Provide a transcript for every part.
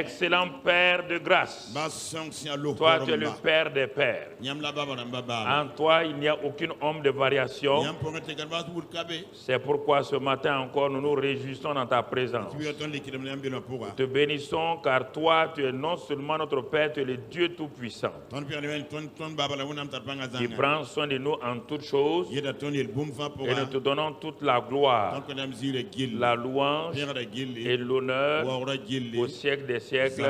Excellent Père de grâce. Toi, tu es le Père des Pères. En toi, il n'y a aucune ombre de variation. C'est pourquoi ce matin encore, nous nous réjouissons dans ta présence. Nous te bénissons car toi, tu es non seulement notre Père, tu es le Dieu Tout-Puissant. Qui prend soin de nous en toutes choses. Et nous te donnons toute la gloire, la louange et l'honneur au siècle des siècles.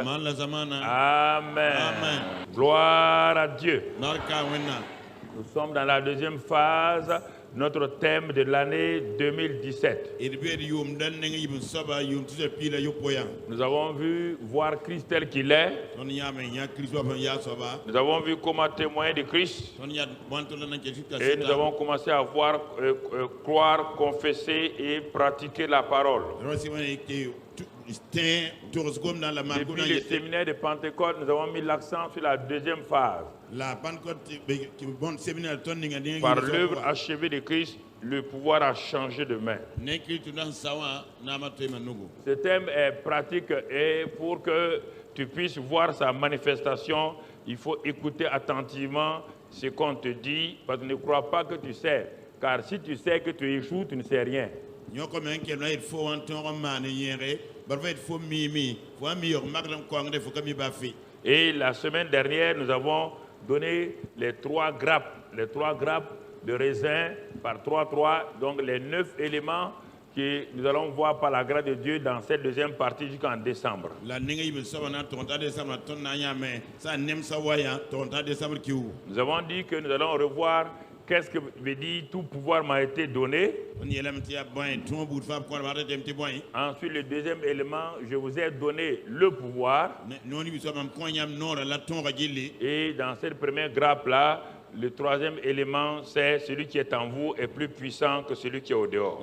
Amen. Gloire à Dieu. Nous sommes dans la deuxième phase, notre thème de l'année 2017. Nous avons vu voir Christ tel qu'il est. Nous avons vu comment témoigner de Christ. Et nous avons commencé à voir, croire, confesser et pratiquer la parole. Depuis le séminaire de Pentecôte, nous avons mis l'accent sur la deuxième phase. Par l'œuvre achevée de Christ, le pouvoir a changé de main. Ce thème est pratique et pour que tu puisses voir sa manifestation, il faut écouter attentivement ce qu'on te dit, parce que ne crois pas que tu sais. Car si tu sais que tu échoues, tu ne sais rien. Et la semaine dernière, nous avons donné les trois grappes de raisin par 3, donc les 9 éléments que nous allons voir par la grâce de Dieu dans cette deuxième partie jusqu'en décembre. Nous avons dit que nous allons revoir qu'est-ce que veut dire tout pouvoir m'a été donné. Ensuite, le deuxième élément, je vous ai donné le pouvoir. Et dans cette première grappe-là, le troisième élément, c'est celui qui est en vous est plus puissant que celui qui est au dehors.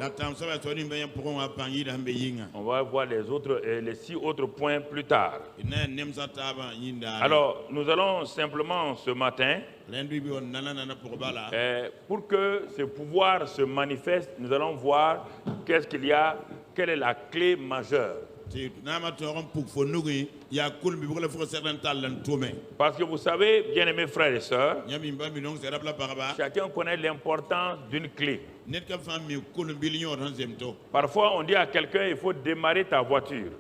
On va voir les 6 autres points plus tard. Alors, nous allons simplement ce matin, pour que ce pouvoir se manifeste, nous allons voir qu'est-ce qu'il y a, quelle est la clé majeure. Parce que vous savez, bien-aimés frères et sœurs, chacun connaît l'importance d'une clé. Parfois, on dit à quelqu'un, il faut démarrer ta voiture.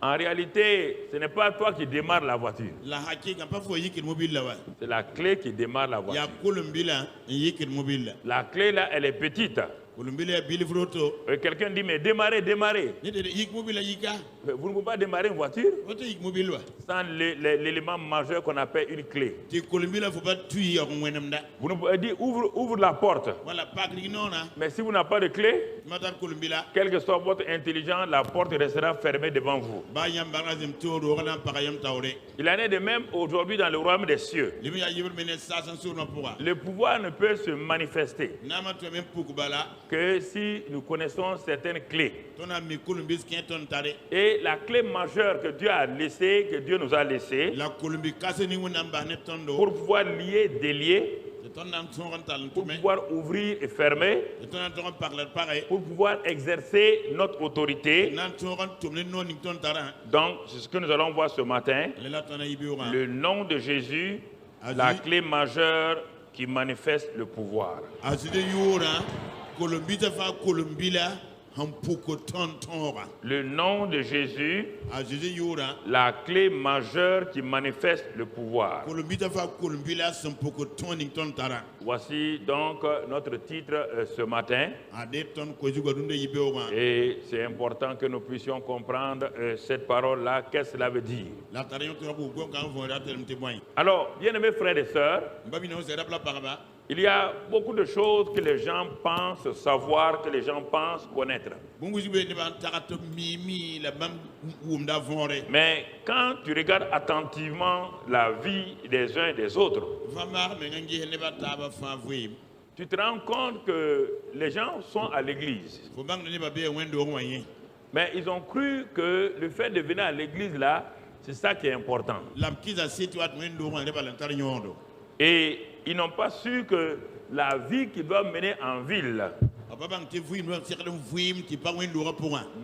En réalité, ce n'est pas toi qui démarre la voiture. C'est la clé qui démarre la voiture. La clé là, elle est petite. Quelqu'un dit, mais démarrez. Vous ne pouvez pas démarrer une voiture sans l'élément majeur qu'on appelle une clé. Vous ne pouvez dire, ouvre la porte. Mais si vous n'avez pas de clé, quelle que soit votre intelligence, la porte restera fermée devant vous. Il en est de même aujourd'hui dans le royaume des cieux. Le pouvoir ne peut se manifester que si nous connaissons certaines clés. Et la clé majeure que Dieu a laissée, que Dieu nous a laissée, pour pouvoir lier, délier, pour pouvoir ouvrir et fermer, pour pouvoir exercer notre autorité. Donc, c'est ce que nous allons voir ce matin. Le nom de Jésus, la clé majeure qui manifeste le pouvoir. Le nom de Jésus, la clé majeure qui manifeste le pouvoir. Voici donc notre titre ce matin. Et c'est important que nous puissions comprendre cette parole-là, qu'est-ce que cela veut dire. Alors, bien-aimés frères et sœurs, il y a beaucoup de choses que les gens pensent savoir, que les gens pensent connaître. Mais quand tu regardes attentivement la vie des uns et des autres, tu te rends compte que les gens sont à l'église. Mais ils ont cru que le fait de venir à l'église là, c'est ça qui est important. Et ils n'ont pas su que la vie qu'ils doivent mener en ville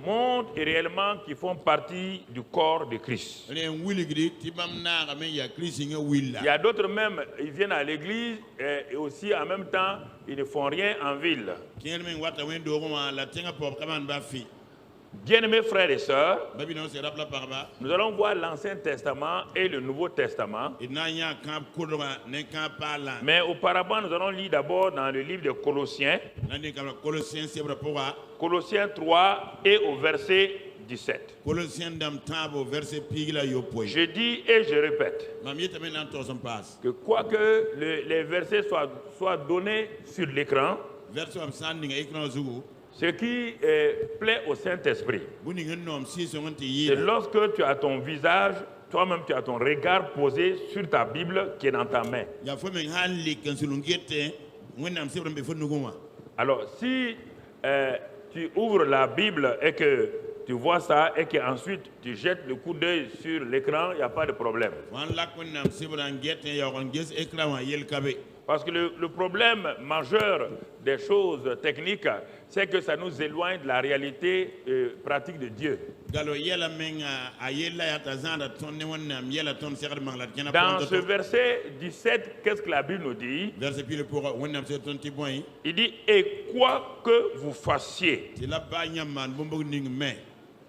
montrent réellement qu'ils font partie du corps de Christ. Il y a d'autres même, ils viennent à l'église et aussi en même temps, ils ne font rien en ville. Bien-aimés frères et sœurs, nous allons voir l'Ancien Testament et le Nouveau Testament. Mais auparavant, nous allons lire d'abord dans le livre de Colossiens. Colossiens 3 et au verset 17. Je dis et je répète que quoique les versets soient donnés sur l'écran, ce qui plaît au Saint-Esprit, c'est lorsque tu as ton visage, toi-même tu as ton regard posé sur ta Bible qui est dans ta main. Alors si tu ouvres la Bible et que tu vois ça et qu'ensuite tu jettes le coup d'œil sur l'écran, il n'y a pas de problème. Parce que le problème majeur des choses techniques, c'est que ça nous éloigne de la réalité pratique de Dieu. Dans ce verset 17, qu'est-ce que la Bible nous dit? Il dit, et quoi que vous fassiez,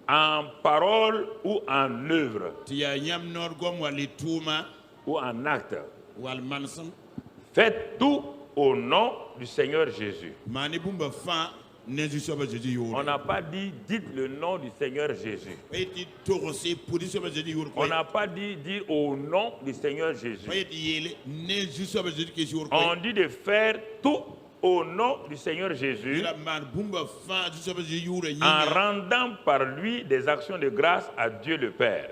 en parole ou en œuvre, ou en acte, faites tout au nom du Seigneur Jésus. On n'a pas dit dites le nom du Seigneur Jésus. On n'a pas dit dire au nom du Seigneur Jésus. On dit de faire tout au nom du Seigneur Jésus en rendant par lui des actions de grâce à Dieu le Père.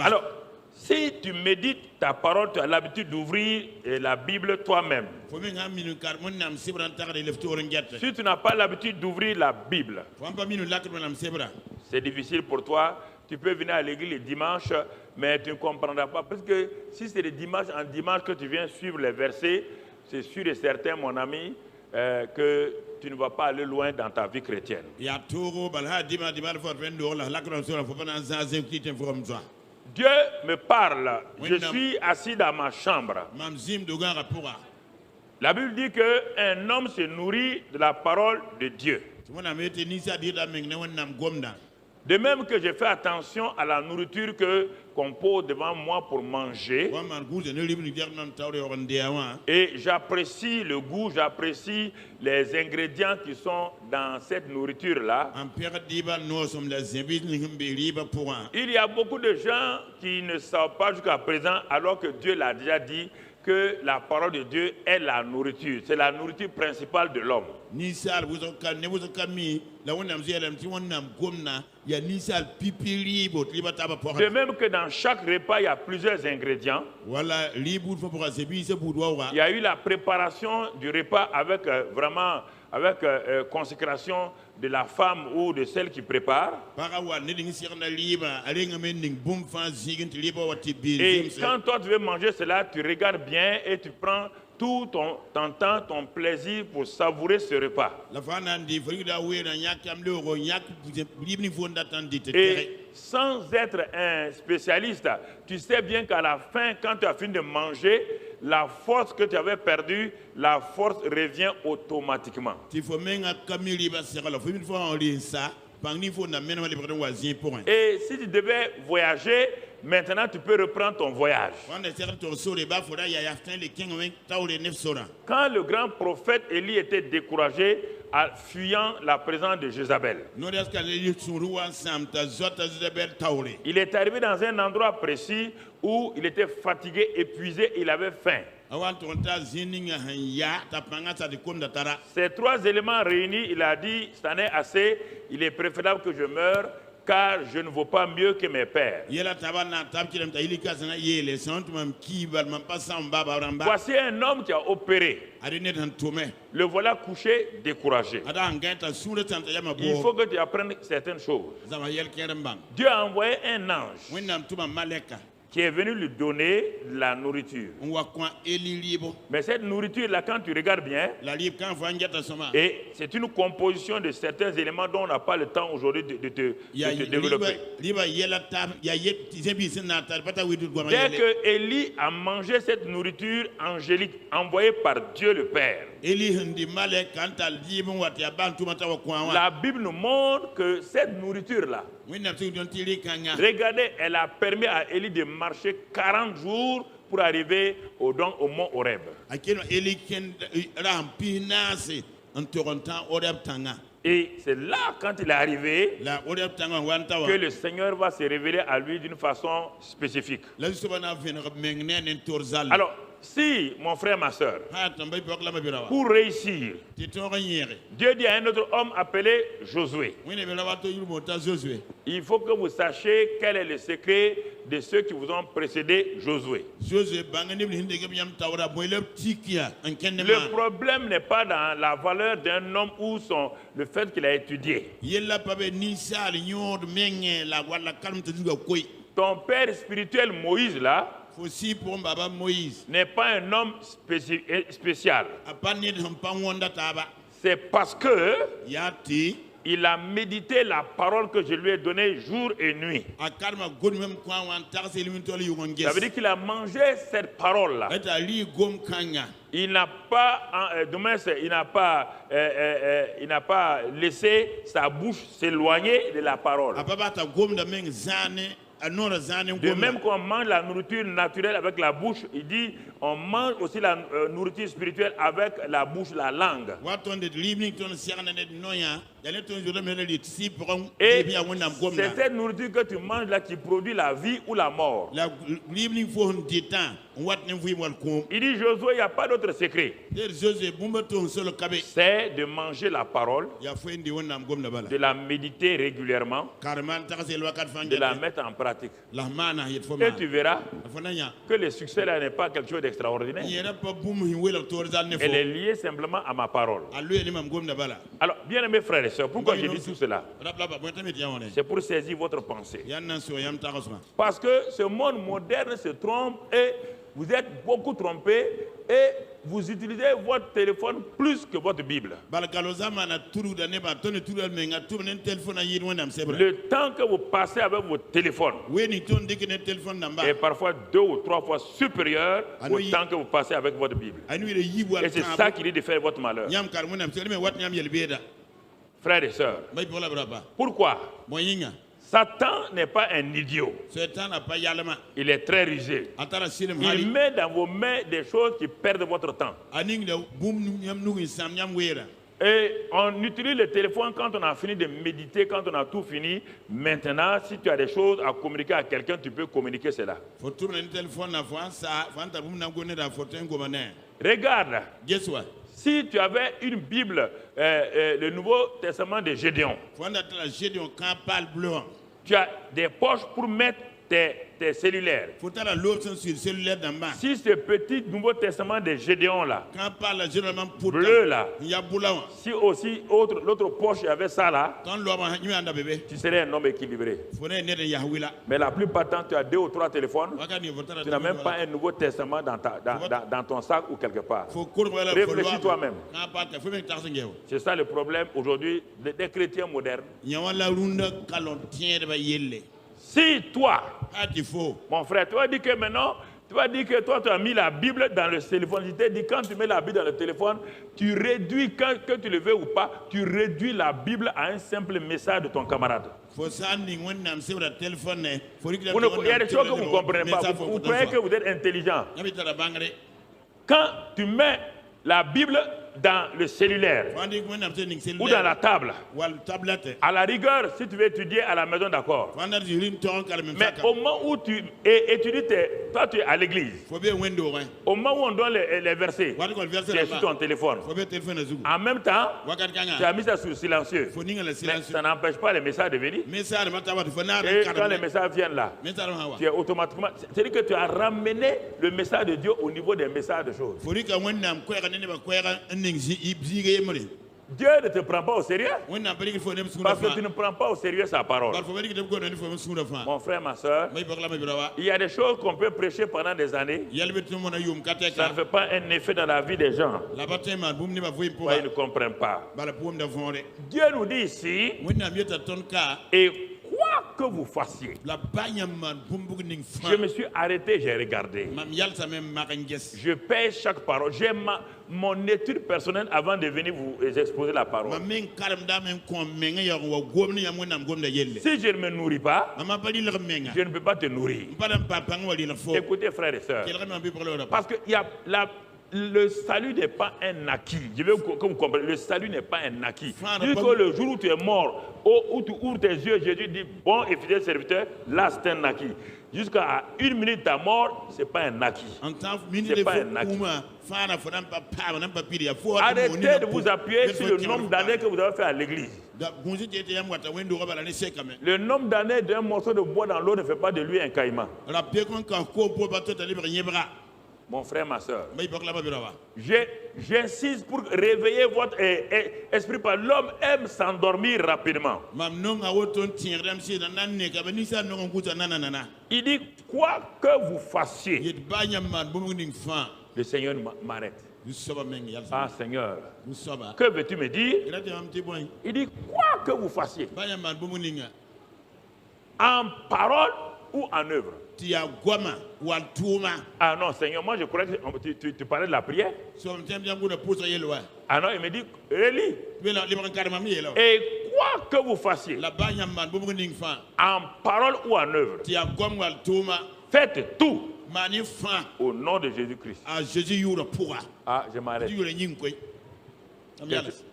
Alors, si tu médites ta parole, tu as l'habitude d'ouvrir la Bible toi-même. Si tu n'as pas l'habitude d'ouvrir la Bible, c'est difficile pour toi. Tu peux venir à l'église le dimanche, mais tu ne comprendras pas. Parce que si c'est de dimanche en dimanche que tu viens suivre les versets, c'est sûr et certain, mon ami, que tu ne vas pas aller loin dans ta vie chrétienne. Dieu me parle. Je suis assis dans ma chambre. La Bible dit qu'un homme se nourrit de la parole de Dieu. De même que je fais attention à la nourriture qu'on pose devant moi pour manger. Et j'apprécie le goût, j'apprécie les ingrédients qui sont dans cette nourriture-là. Il y a beaucoup de gens qui ne savent pas jusqu'à présent, alors que Dieu l'a déjà dit, que la parole de Dieu est la nourriture. C'est la nourriture principale de l'homme. De même que dans chaque repas, il y a plusieurs ingrédients. Il y a eu la préparation du repas avec consécration de la femme ou de celle qui prépare. Et quand toi tu veux manger cela, tu regardes bien et tu prends tout ton temps, ton plaisir pour savourer ce repas. Et sans être un spécialiste, tu sais bien qu'à la fin, quand tu as fini de manger, la force que tu avais perdue, la force revient automatiquement. Et si tu devais voyager, maintenant tu peux reprendre ton voyage. Quand le grand prophète Élie était découragé, fuyant la présence de Jézabel, il est arrivé dans un endroit précis où il était fatigué, épuisé, il avait faim. Ces trois éléments réunis, il a dit, c'en est assez, il est préférable que je meure, car je ne vaux pas mieux que mes pères. Voici un homme qui a opéré. Le voilà couché, découragé. Il faut que tu apprennes certaines choses. Dieu a envoyé un ange qui est venu lui donner la nourriture. Mais cette nourriture-là, quand tu regardes bien, et c'est une composition de certains éléments dont on n'a pas le temps aujourd'hui de te développer. Dès que Élie a mangé cette nourriture angélique envoyée par Dieu le Père, la Bible nous montre que cette nourriture-là, regardez, elle a permis à Élie de marcher 40 jours pour arriver au mont Horeb. Et c'est là, quand il est arrivé, que le Seigneur va se révéler à lui d'une façon spécifique. Alors, si, mon frère, ma soeur, pour réussir, Dieu dit à un autre homme appelé Josué, il faut que vous sachiez quel est le secret de ceux qui vous ont précédé, Josué. Le problème n'est pas dans la valeur d'un homme ou le fait qu'il a étudié. Ton père spirituel Moïse là n'est pas un homme spécial. C'est parce que il a médité la parole que je lui ai donnée jour et nuit. Ça veut dire qu'il a mangé cette parole-là. Il n'a pas laissé sa bouche s'éloigner de la parole. De même qu'on mange la nourriture naturelle avec la bouche, il dit on mange aussi la nourriture spirituelle avec la bouche, la langue. Et c'est cette nourriture que tu manges là qui produit la vie ou la mort. Il dit Josué, il n'y a pas d'autre secret. C'est de manger la parole, de la méditer régulièrement, de la mettre en pratique. Et tu verras que le succès là n'est pas quelque chose d'extraordinaire. Elle est liée simplement à ma parole. Alors, bien aimés frères et sœurs, pourquoi je dis tout cela? C'est pour saisir votre pensée. Parce que ce monde moderne se trompe et vous êtes beaucoup trompés et vous utilisez votre téléphone plus que votre Bible. Le temps que vous passez avec votre téléphone est parfois 2 ou 3 fois supérieur au temps que vous passez avec votre Bible. Et c'est ça qui dit de faire votre malheur. Frères et sœurs, pourquoi? Satan n'est pas un idiot. Il est très rusé. Il met dans vos mains des choses qui perdent votre temps. Et on utilise le téléphone quand on a fini de méditer, quand on a tout fini. Maintenant, si tu as des choses à communiquer à quelqu'un, tu peux communiquer cela. Regarde. Si tu avais une Bible, le Nouveau Testament de Gédéon, tu as des poches pour mettre tes cellulaires. Si ce petit Nouveau Testament de Gédéon là, bleu là, si aussi l'autre poche avait ça là, tu serais un homme équilibré. Mais la plupart du temps, tu as 2 ou 3 téléphones, tu n'as même pas un Nouveau Testament dans ton sac ou quelque part. Réfléchis toi-même. C'est ça le problème aujourd'hui des chrétiens modernes. Si toi, mon frère, tu vas dire que maintenant, tu vas dire que toi, tu as mis la Bible dans le téléphone. Je t'ai dit, quand tu mets la Bible dans le téléphone, tu réduis, que tu le veux ou pas, tu réduis la Bible à un simple message de ton camarade. Il y a des choses que vous ne comprenez pas. Vous croyez que vous êtes intelligent. Quand tu mets la Bible dans le cellulaire ou dans la table, à la rigueur, si tu veux étudier à la maison, d'accord. Mais au moment où tu étudies, toi tu es à l'église, au moment où on donne les versets, tu es sur ton téléphone. En même temps, tu as mis ça sur silencieux. Mais ça n'empêche pas les messages de venir. Et quand les messages viennent là, tu es automatiquement... C'est-à-dire que tu as ramené le message de Dieu au niveau des messages de choses. Dieu ne te prend pas au sérieux parce que tu ne prends pas au sérieux sa parole. Mon frère, ma soeur, il y a des choses qu'on peut prêcher pendant des années. Ça ne fait pas un effet dans la vie des gens. Ils ne comprennent pas. Dieu nous dit ici, et quoi que vous fassiez, je me suis arrêté, j'ai regardé. Je paie chaque parole. J'ai mon étude personnelle avant de venir vous exposer la parole. Si je ne me nourris pas, je ne peux pas te nourrir. Écoutez, frères et sœurs, parce que le salut n'est pas un acquis. Je veux que vous compreniez, le salut n'est pas un acquis. Jusqu'au le jour où tu es mort, où tu ouvres tes yeux, Jésus dit, bon et fidèle serviteur, là c'est un acquis. Jusqu'à 1 minute ta mort, ce n'est pas un acquis. Ce n'est pas un acquis. Arrêtez de vous appuyer sur le nombre d'années que vous avez fait à l'église. Le nombre d'années d'un morceau de bois dans l'eau ne fait pas de lui un caïman. Mon frère, ma soeur, j'insiste pour réveiller votre esprit. L'homme aime s'endormir rapidement. Il dit, quoi que vous fassiez, le Seigneur m'arrête. Ah Seigneur, que veux-tu me dire? Il dit, quoi que vous fassiez, en parole ou en œuvre. Ah non, Seigneur, moi je croyais que tu parlais de la prière. Ah non, il me dit, relis. Et quoi que vous fassiez, en parole ou en œuvre, faites tout au nom de Jésus-Christ. Ah, je m'arrête.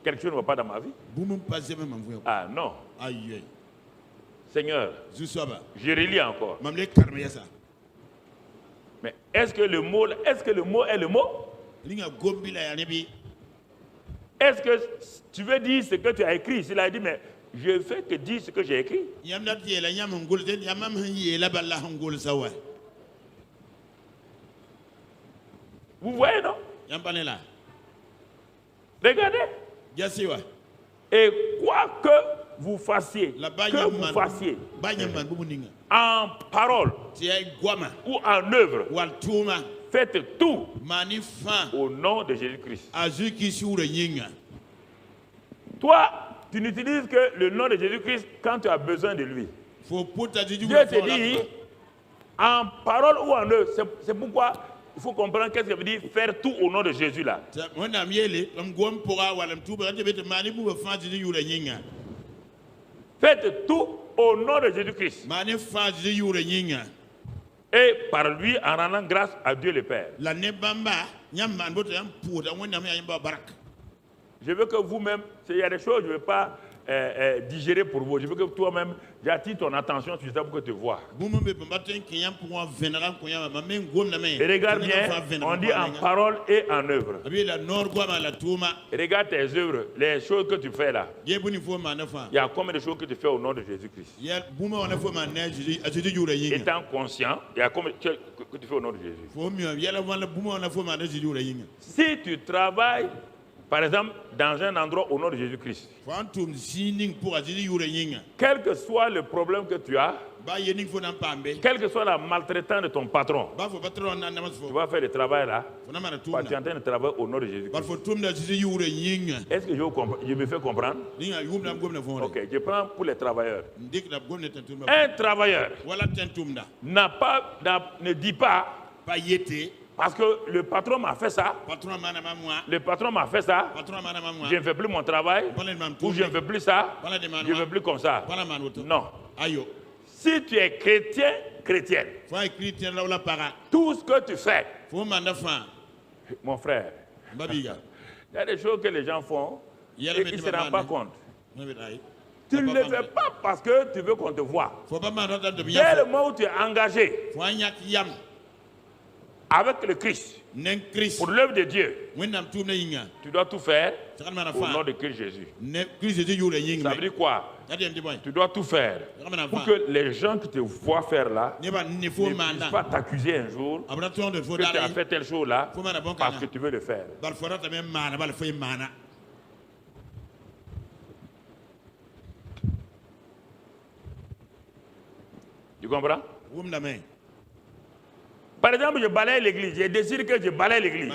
Quelque chose ne va pas dans ma vie? Ah non. Seigneur, je relis encore. Mais est-ce que le mot est le mot? Est-ce que tu veux dire ce que tu as écrit? Il a dit, mais je fais que dire ce que j'ai écrit. Vous voyez, non? Regardez. Et quoi que vous fassiez, en parole ou en œuvre, faites tout au nom de Jésus-Christ. Toi, tu n'utilises que le nom de Jésus-Christ quand tu as besoin de lui. Dieu te dit, en parole ou en œuvre, c'est pourquoi il faut comprendre qu'est-ce que ça veut dire faire tout au nom de Jésus là. Faites tout au nom de Jésus-Christ. Et par lui, en rendant grâce à Dieu le Père. Je veux que vous-même, il y a des choses que je ne veux pas digérer pour vous. Je veux que toi-même, j'attire ton attention sur ça pour que tu vois. Et regarde bien, on dit en parole et en œuvre. Et regarde tes œuvres, les choses que tu fais là. Il y a combien de choses que tu fais au nom de Jésus-Christ? Étant conscient, il y a combien de choses que tu fais au nom de Jésus? Si tu travailles, par exemple, dans un endroit au nom de Jésus-Christ, quel que soit le problème que tu as, quelle que soit la maltraitance de ton patron, tu vas faire le travail là, tu es en train de travailler au nom de Jésus-Christ. Est-ce que je me fais comprendre? Ok, je prends pour les travailleurs. Un travailleur ne dit pas, parce que le patron m'a fait ça, le patron m'a fait ça, je ne fais plus mon travail, ou je ne fais plus ça, je ne veux plus comme ça. Non. Si tu es chrétien, chrétienne, tout ce que tu fais, mon frère, il y a des choses que les gens font et ils ne se rendent pas compte. Tu ne le fais pas parce que tu veux qu'on te voie. Dès le moment où tu es engagé avec le Christ, pour l'œuvre de Dieu, tu dois tout faire au nom de Christ Jésus. Ça veut dire quoi? Tu dois tout faire pour que les gens qui te voient faire là ne puissent pas t'accuser un jour que tu as fait telle chose là parce que tu veux le faire. Tu comprends? Par exemple, je balaye l'église. J'ai décidé que je balaye l'église.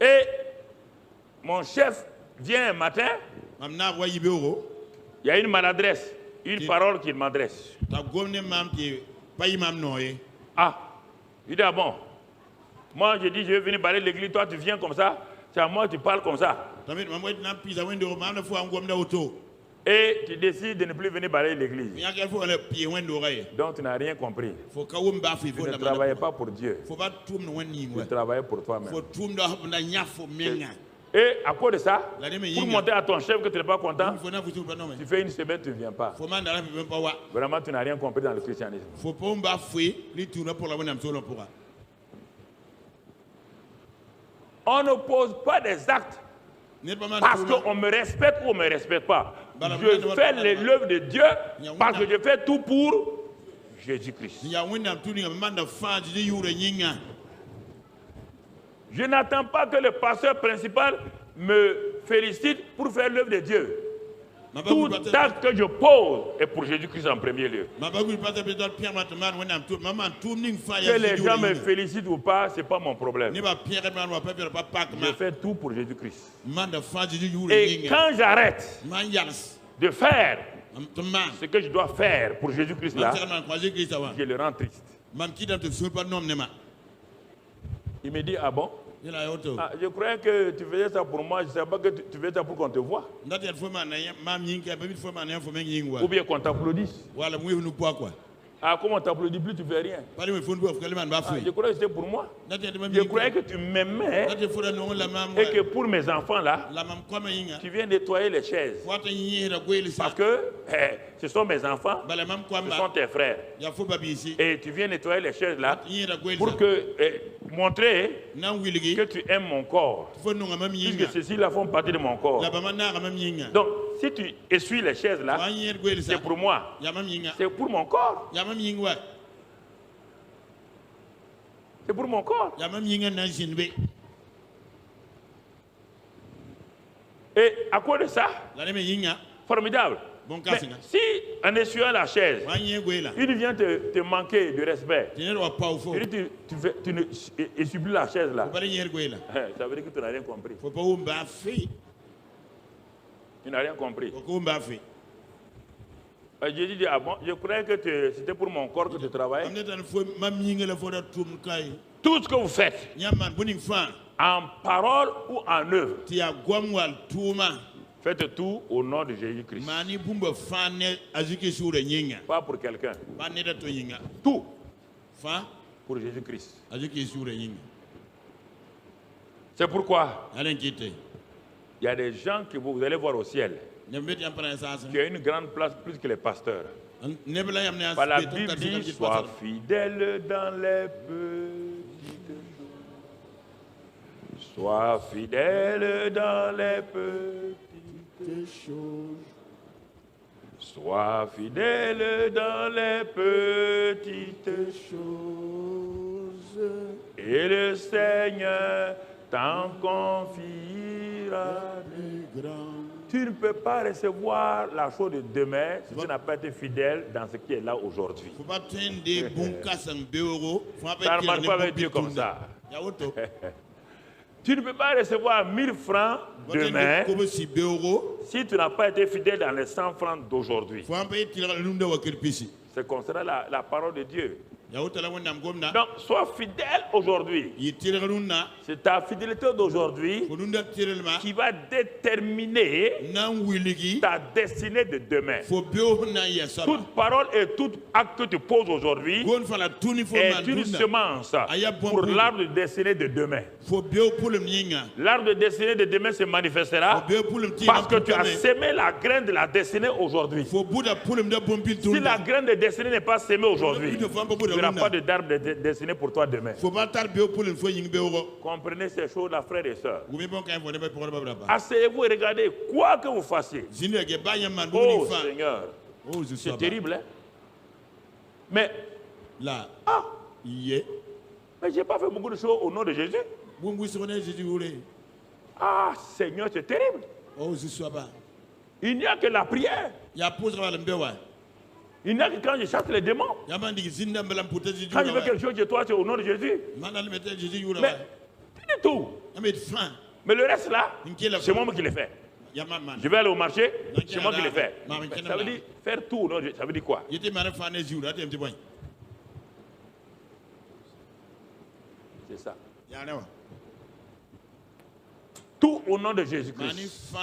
Et mon chef vient un matin. Il y a une maladresse, une parole qu'il m'adresse. Ah, il dit, ah bon. Moi, je dis, je vais venir balayer l'église. Toi, tu viens comme ça. C'est à moi, tu parles comme ça. Et tu décides de ne plus venir balayer l'église. Donc tu n'as rien compris. Tu ne travaillais pas pour Dieu. Tu travaillais pour toi-même. Et à cause de ça, pour montrer à ton chef que tu n'es pas content, tu fais une semaine, tu ne viens pas. Vraiment, tu n'as rien compris dans le christianisme. On ne pose pas des actes parce qu'on me respecte ou on ne me respecte pas. Je fais l'œuvre de Dieu parce que je fais tout pour Jésus-Christ. Je n'attends pas que le pasteur principal me félicite pour faire l'œuvre de Dieu. Tout acte que je pose est pour Jésus-Christ en premier lieu. Que les gens me félicitent ou pas, ce n'est pas mon problème. Je fais tout pour Jésus-Christ. Et quand j'arrête de faire ce que je dois faire pour Jésus-Christ là, je le rends triste. Il me dit, ah bon? Ah, je croyais que tu faisais ça pour moi, je ne savais pas que tu faisais ça pour qu'on te voie. Ou bien qu'on t'applaudisse. Ah, comme on t'applaudit plus, tu ne fais rien. Ah, je croyais que c'était pour moi. Je croyais que tu m'aimais et que pour mes enfants là, tu viens nettoyer les chaises. Parce que ce sont mes enfants, ce sont tes frères. Et tu viens nettoyer les chaises là pour que, montrer que tu aimes mon corps. Puisque ceux-ci-là font partie de mon corps. Donc, si tu essuies les chaises là, c'est pour moi. C'est pour mon corps. C'est pour mon corps. Et à cause de ça, formidable. Mais si en essuyant la chaise, il vient te manquer de respect, tu ne essuies plus la chaise là, ça veut dire que tu n'as rien compris. Tu n'as rien compris. Jésus dit, ah bon, je croyais que c'était pour mon corps que tu travaillais. Tout ce que vous faites, en parole ou en œuvre, faites tout au nom de Jésus-Christ. Pas pour quelqu'un. Tout pour Jésus-Christ. C'est pourquoi il y a des gens que vous allez voir au ciel qui ont une grande place plus que les pasteurs. Par la Bible dit, sois fidèle dans les petites choses. Sois fidèle dans les petites choses. Sois fidèle dans les petites choses. Et le Seigneur t'en confiera des grands. Tu ne peux pas recevoir la chose de demain si tu n'as pas été fidèle dans ce qui est là aujourd'hui. Ça ne marche pas avec Dieu comme ça. Tu ne peux pas recevoir 1000 francs demain si tu n'as pas été fidèle dans les 100 francs d'aujourd'hui. C'est concernant la parole de Dieu. Donc, sois fidèle aujourd'hui. C'est ta fidélité d'aujourd'hui qui va déterminer ta destinée de demain. Toute parole et tout acte que tu poses aujourd'hui est une semence pour l'arbre de destinée de demain. L'arbre de destinée de demain se manifestera parce que tu as semé la graine de la destinée aujourd'hui. Si la graine de destinée n'est pas semée aujourd'hui, il n'y aura pas d'arbre de destinée pour toi demain. Comprenez ces choses-là, frères et sœurs. Asseyez-vous et regardez quoi que vous fassiez. Oh Seigneur, c'est terrible. Hein? Mais là, mais je n'ai pas fait beaucoup de choses au nom de Jésus. Ah Seigneur, c'est terrible. Il n'y a que la prière. Il n'y a que quand je chasse les démons. Quand je veux quelque chose chez toi, c'est au nom de Jésus. Mais pas du tout. Mais le reste là, c'est moi qui l'ai fait. Je vais aller au marché, c'est moi qui l'ai fait. Ça veut dire faire tout au nom de Jésus. Ça veut dire quoi? C'est ça. Tout au nom de Jésus-Christ.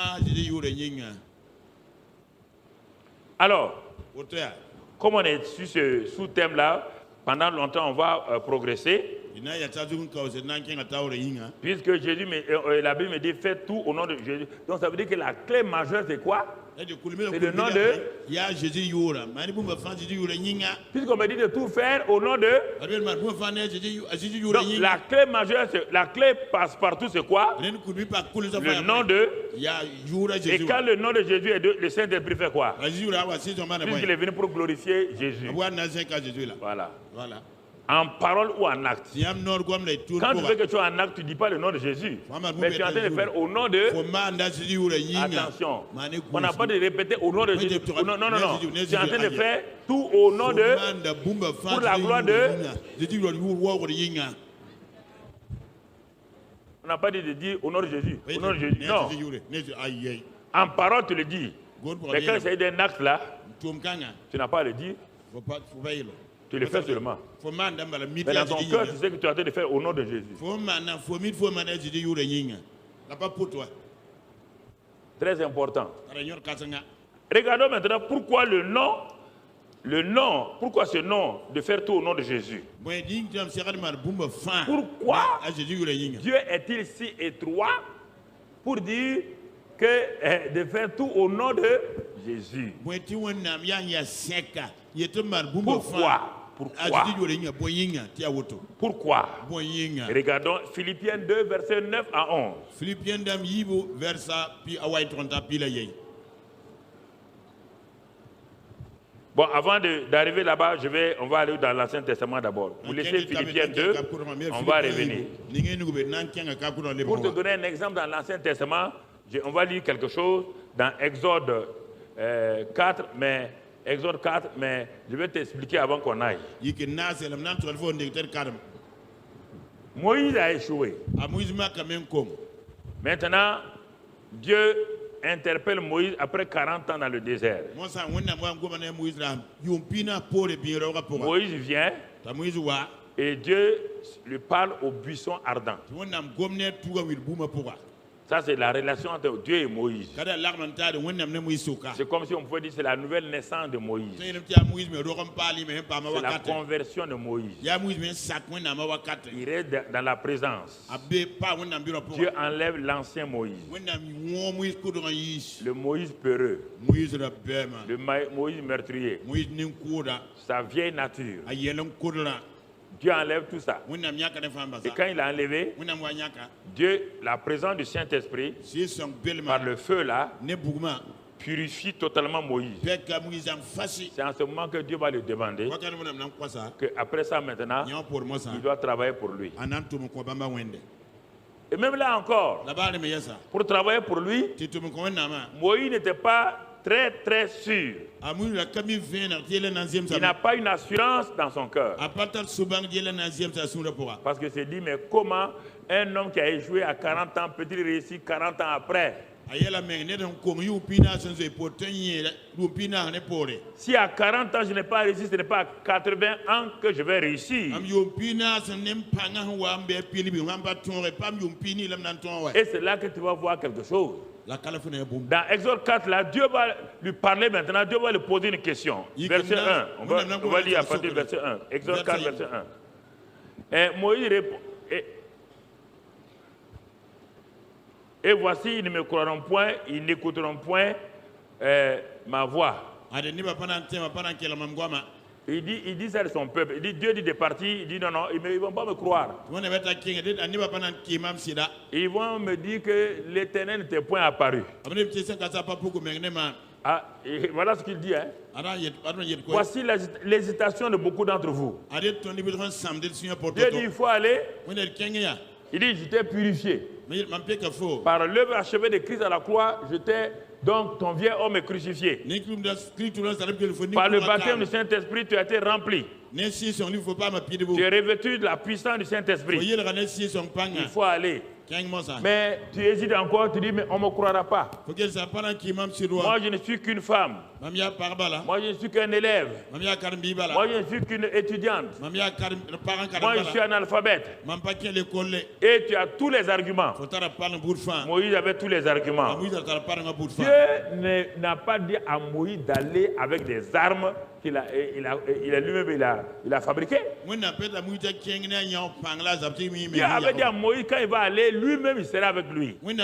Alors, comme on est sur ce sous-thème-là, pendant longtemps, on va progresser. Puisque Jésus, la Bible me dit, faites tout au nom de Jésus. Donc ça veut dire que la clé majeure, c'est quoi? C'est le nom de Jésus. Puisqu'on me dit de tout faire au nom de... Donc la clé majeure, la clé passe-partout, c'est quoi? Le nom de... Et quand le nom de Jésus est de, le Saint-Esprit fait quoi? Puisqu'il est venu pour glorifier Jésus. Voilà. En parole ou en acte. Quand tu veux que tu sois en acte, tu ne dis pas le nom de Jésus. Mais tu es en train de faire au nom de... Attention. On n'a pas de répéter au nom de Jésus. Non, non, non. Tu es en train de faire tout au nom de... Pour la gloire de... On n'a pas dit de dire au nom de Jésus. Au nom de Jésus. Non. En parole, tu le dis. Mais quand c'est d'un acte là, tu n'as pas à le dire. Tu le fais seulement. Mais dans ton cœur, tu sais que tu es en train de faire au nom de Jésus. Très important. Regardons maintenant pourquoi le nom, pourquoi ce nom de faire tout au nom de Jésus. Pourquoi Dieu est-il si étroit pour dire que de faire tout au nom de Jésus? Pourquoi? Regardons Philippiens 2, versets 9 à 11. Bon, avant d'arriver là-bas, on va aller dans l'Ancien Testament d'abord. Vous laissez Philippiens 2, on va revenir. Pour te donner un exemple dans l'Ancien Testament, on va lire quelque chose dans Exode 4, mais je vais t'expliquer avant qu'on aille. Moïse a échoué. Maintenant, Dieu interpelle Moïse après 40 ans dans le désert. Moïse vient et Dieu lui parle au buisson ardent. Ça, c'est la relation entre Dieu et Moïse. C'est comme si on pouvait dire que c'est la nouvelle naissance de Moïse. C'est la conversion de Moïse. Il reste dans la présence. Dieu enlève l'ancien Moïse. Le Moïse peureux. Le Moïse meurtrier. Sa vieille nature. Dieu enlève tout ça. Et quand il a enlevé, Dieu, la présence du Saint-Esprit, par le feu là, purifie totalement Moïse. C'est en ce moment que Dieu va lui demander qu'après ça maintenant, il doit travailler pour lui. Et même là encore, pour travailler pour lui, Moïse n'était pas très sûr. Il n'a pas une assurance dans son cœur. Parce que c'est dit, mais comment un homme qui a échoué à 40 ans peut-il réussir 40 ans après? Si à 40 ans je n'ai pas réussi, ce n'est pas à 80 ans que je vais réussir. Et c'est là que tu vas voir quelque chose. Dans Exode 4, là, Dieu va lui parler maintenant, Dieu va lui poser une question. Verset 1, on va lire à partir du verset 1. Exode 4, verset 1. Et Moïse répond, et voici, ils ne me croiront point, ils n'écouteront point ma voix. Il dit ça de son peuple. Il dit, Dieu dit de partir. Il dit non, non, ils ne vont pas me croire. Ils vont me dire que l'Éternel n'était point apparu. Ah, et voilà ce qu'il dit. Hein. Voici l'hésitation de beaucoup d'entre vous. Dieu dit, il faut aller. Il dit, je t'ai purifié. Par l'œuvre achevée de Christ à la croix, je t'ai Donc ton vieil homme est crucifié. Par le baptême du Saint-Esprit, tu as été rempli. Tu es revêtu de la puissance du Saint-Esprit. Il faut aller. Mais tu hésites encore, tu dis, mais on ne me croira pas. Moi, je ne suis qu'une femme. Moi, je ne suis qu'un élève. Moi, je ne suis qu'une étudiante. Moi, je suis un alphabète. Et tu as tous les arguments. Moïse avait tous les arguments. Dieu n'a pas dit à Moïse d'aller avec des armes qu'il a lui-même il a fabriquées. Dieu avait dit à Moïse quand il va aller, lui-même il sera avec lui. Dieu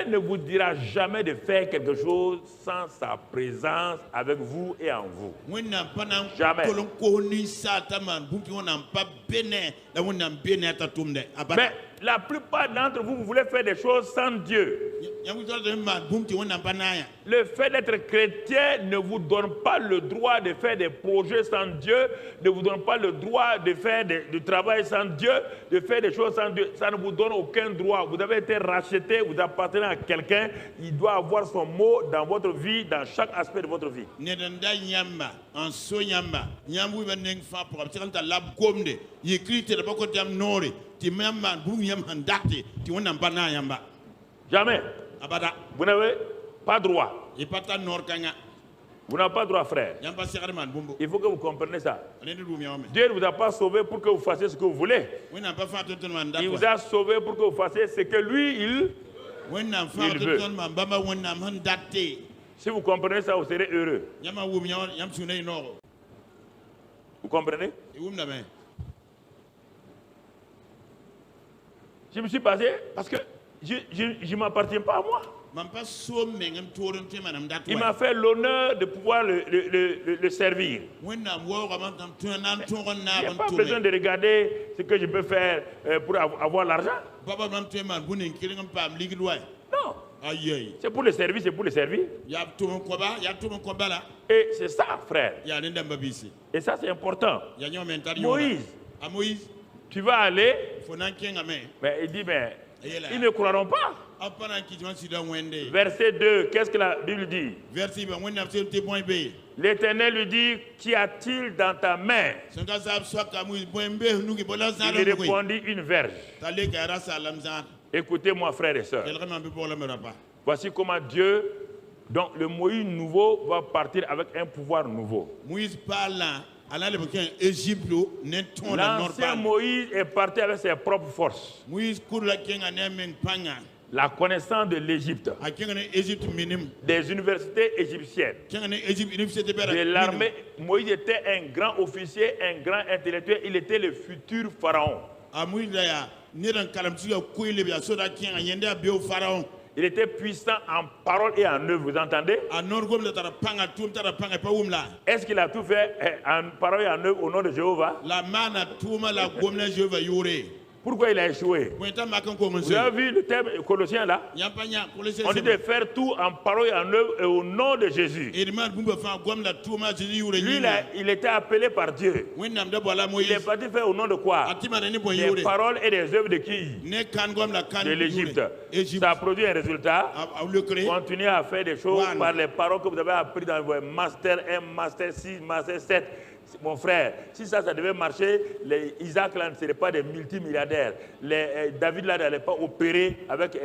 ne vous dira jamais de faire quelque chose sans sa présence avec vous et en vous. Jamais. Mais la plupart d'entre vous, vous voulez faire des choses sans Dieu. Le fait d'être chrétien ne vous donne pas le droit de faire des projets sans Dieu, ne vous donne pas le droit de faire du travail sans Dieu, de faire des choses sans Dieu. Ça ne vous donne aucun droit. Vous avez été racheté, vous appartenez à quelqu'un. Il doit avoir son mot dans votre vie, dans chaque aspect de votre vie. Jamais. Vous n'avez pas droit. Vous n'avez pas droit, frère. Il faut que vous compreniez ça. Dieu ne vous a pas sauvé pour que vous fassiez ce que vous voulez. Il vous a sauvé pour que vous fassiez ce que lui, il veut. Si vous comprenez ça, vous serez heureux. Vous comprenez? Je me suis passé parce que je ne m'appartiens pas à moi. Il m'a fait l'honneur de pouvoir le servir. Il n'y a pas besoin de regarder ce que je peux faire pour avoir l'argent. Non. C'est pour le servir, c'est pour le servir. Et c'est ça, frère. Et ça, c'est important. Moïse, tu vas aller, mais il dit, mais ils ne croiront pas. Verset 2, qu'est-ce que la Bible dit? L'Éternel lui dit, qu'y a-t-il dans ta main? Il répondit, une verge. Écoutez-moi, frères et sœurs. Voici comment Dieu, donc le Moïse nouveau, va partir avec un pouvoir nouveau. L'ancien Moïse est parti avec ses propres forces. La connaissance de l'Égypte, des universités égyptiennes, de l'armée. Moïse était un grand officier, un grand intellectuel. Il était le futur pharaon. Il était puissant en parole et en œuvre, vous entendez? Est-ce qu'il a tout fait en parole et en œuvre au nom de Jéhovah? Pourquoi il a échoué? Vous avez vu le thème Colossiens là? On dit de faire tout en parole et en œuvre et au nom de Jésus. Lui, il était appelé par Dieu. Il est parti faire au nom de quoi? Des paroles et des œuvres de qui? De l'Égypte. Ça a produit un résultat. Continuez à faire des choses par les paroles que vous avez apprises dans vos Master 1, Master 6, Master 7. Mon frère, si ça devait marcher, Isaac là ne serait pas des multimilliardaires. David là n'allait pas opérer avec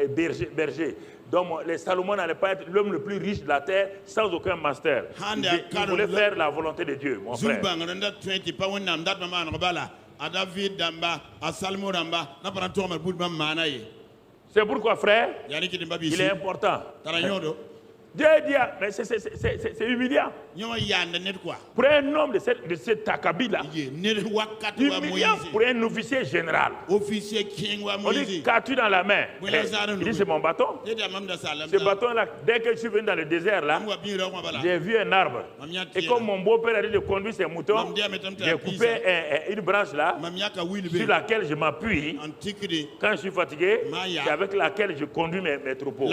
berger. Donc les Salomon n'allait pas être l'homme le plus riche de la terre sans aucun master. Il voulait faire la volonté de Dieu, mon frère. C'est pourquoi, frère, il est important. Dieu dit, mais c'est humiliant. Pour un homme de cet acabit-là, humiliant pour un officier général. On dit, qu'as-tu dans la main? Il dit, c'est mon bâton. Ce bâton-là, dès que je suis venu dans le désert, là, j'ai vu un arbre. Et comme mon beau-père a dit de conduire ses moutons, j'ai coupé une branche là, sur laquelle je m'appuie. Quand je suis fatigué, c'est avec laquelle je conduis mes troupeaux.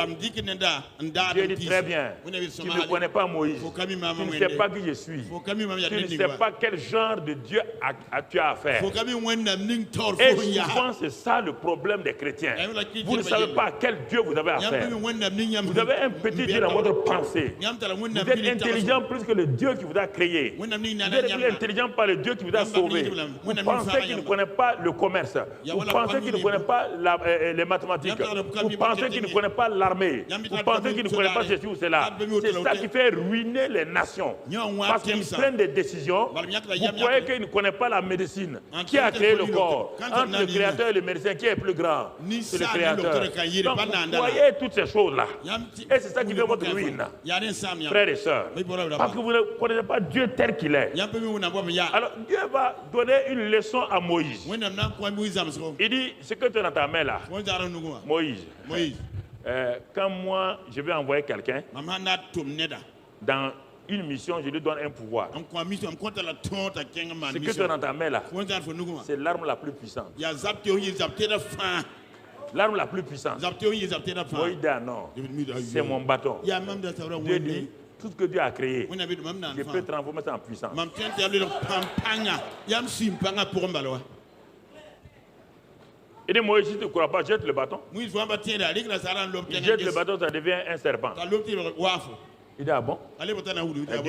Dieu dit, très bien. viens, tu ne connais pas Moïse, tu ne sais pas qui je suis, tu ne sais pas quel genre de Dieu tu as affaire. Et souvent c'est ça le problème des chrétiens. Vous ne savez pas à quel Dieu vous avez affaire. Vous avez un petit Dieu dans votre pensée. Vous êtes intelligent plus que le Dieu qui vous a créé. Vous êtes plus intelligent par le Dieu qui vous a sauvé. Vous pensez qu'il ne connaît pas le commerce. Vous pensez qu'il ne connaît pas les mathématiques. Vous pensez qu'il ne connaît pas l'armée. Vous pensez qu'il ne connaît pas ceci ou cela. C'est ça qui fait ruiner les nations. Parce qu'ils prennent des décisions. Vous croyez qu'il ne connaît pas la médecine. Qui a créé le corps? Entre le créateur et le médecin, qui est plus grand? C'est le créateur. Donc vous voyez toutes ces choses-là. Et c'est ça qui fait votre ruine. Frères et sœurs. Parce que vous ne connaissez pas Dieu tel qu'il est. Alors Dieu va donner une leçon à Moïse. Il dit, ce que tu as dans ta main là, Moïse, quand moi je vais envoyer quelqu'un dans une mission, je lui donne un pouvoir. Ce que tu as dans ta main là, c'est l'arme la plus puissante. L'arme la plus puissante. Moïse dit, non, c'est mon bâton. Dieu dit, tout ce que Dieu a créé, je peux transformer ça en puissance. Il dit, Moïse, si tu ne crois pas, jette le bâton. Il jette le bâton, ça devient un serpent. Il dit, ah bon? Dieu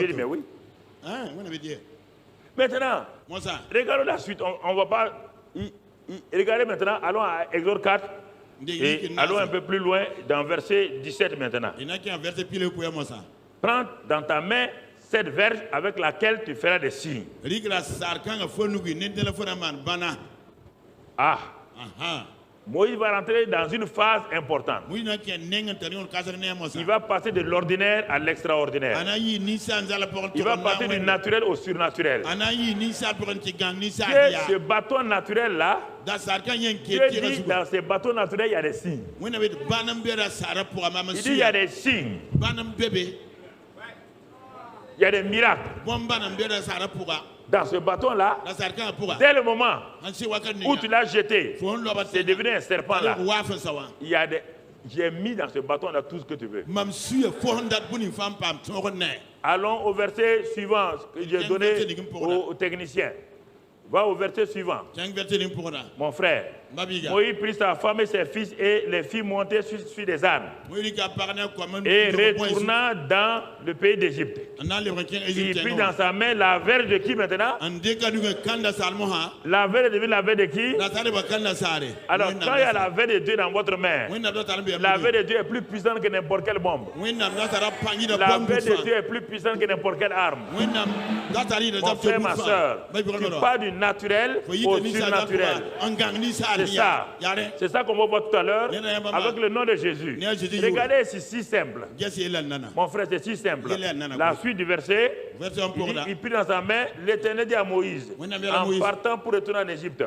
dit, mais oui. Maintenant, regardons la suite. On ne va pas... Regardez maintenant, allons à Exode 4. Et allons un peu plus loin dans verset 17 maintenant. Prends dans ta main cette verge avec laquelle tu feras des signes. Ah. Moïse va rentrer dans une phase importante. Il va passer de l'ordinaire à l'extraordinaire. Il va passer du naturel au surnaturel. Ce bâton naturel là, Dieu dit dans ce bâton naturel il y a des signes. Il dit il y a des signes. Il y a des miracles. Dans ce bâton-là, dès le moment où tu l'as jeté, c'est devenu un serpent là. Il y a des... J'ai mis dans ce bâton-là tout ce que tu veux. Allons au verset suivant que j'ai donné au technicien. Va au verset suivant. Mon frère, Moïse prit sa femme et ses fils et les filles montées sur des ânes et retourna dans le pays d'Égypte. Il prit dans sa main la verge de qui maintenant? La verge devient la verge de qui? Alors quand il y a la verge de Dieu dans votre main, la verge de Dieu est plus puissante que n'importe quelle bombe. La verge de Dieu est plus puissante que n'importe quelle arme. Mon frère, ma soeur, tu pars du naturel au surnaturel. C'est ça qu'on va voir tout à l'heure avec le nom de Jésus. Regardez, c'est si simple. Mon frère, c'est si simple. La suite du verset, il prit dans sa main, l'Éternel dit à Moïse, en partant pour retourner en Égypte,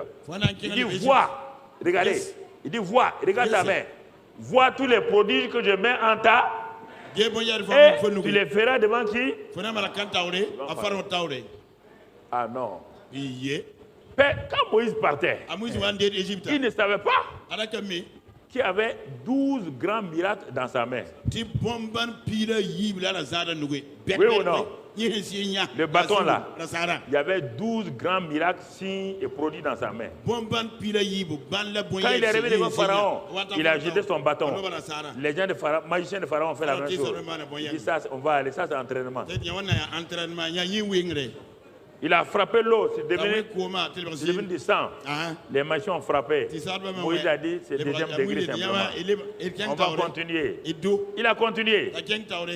il dit, vois, regardez, il dit, vois, regarde ta main, vois tous les prodiges que je mets en ta... Et tu les feras devant qui? Ah non. Quand Moïse partait, il ne savait pas qu'il y avait 12 grands miracles dans sa main. Oui ou non? Le bâton là, il y avait 12 grands miracles, signes et produits dans sa main. Quand il est arrivé devant Pharaon, il a jeté son bâton. Les gens de Pharaon, magiciens de Pharaon ont fait la même chose. Il dit ça, on va aller, ça c'est entraînement. Il a frappé l'eau, c'est devenu du sang. Les magiciens ont frappé. Moïse a dit, c'est le deuxième degré simplement. On va continuer. Il a continué.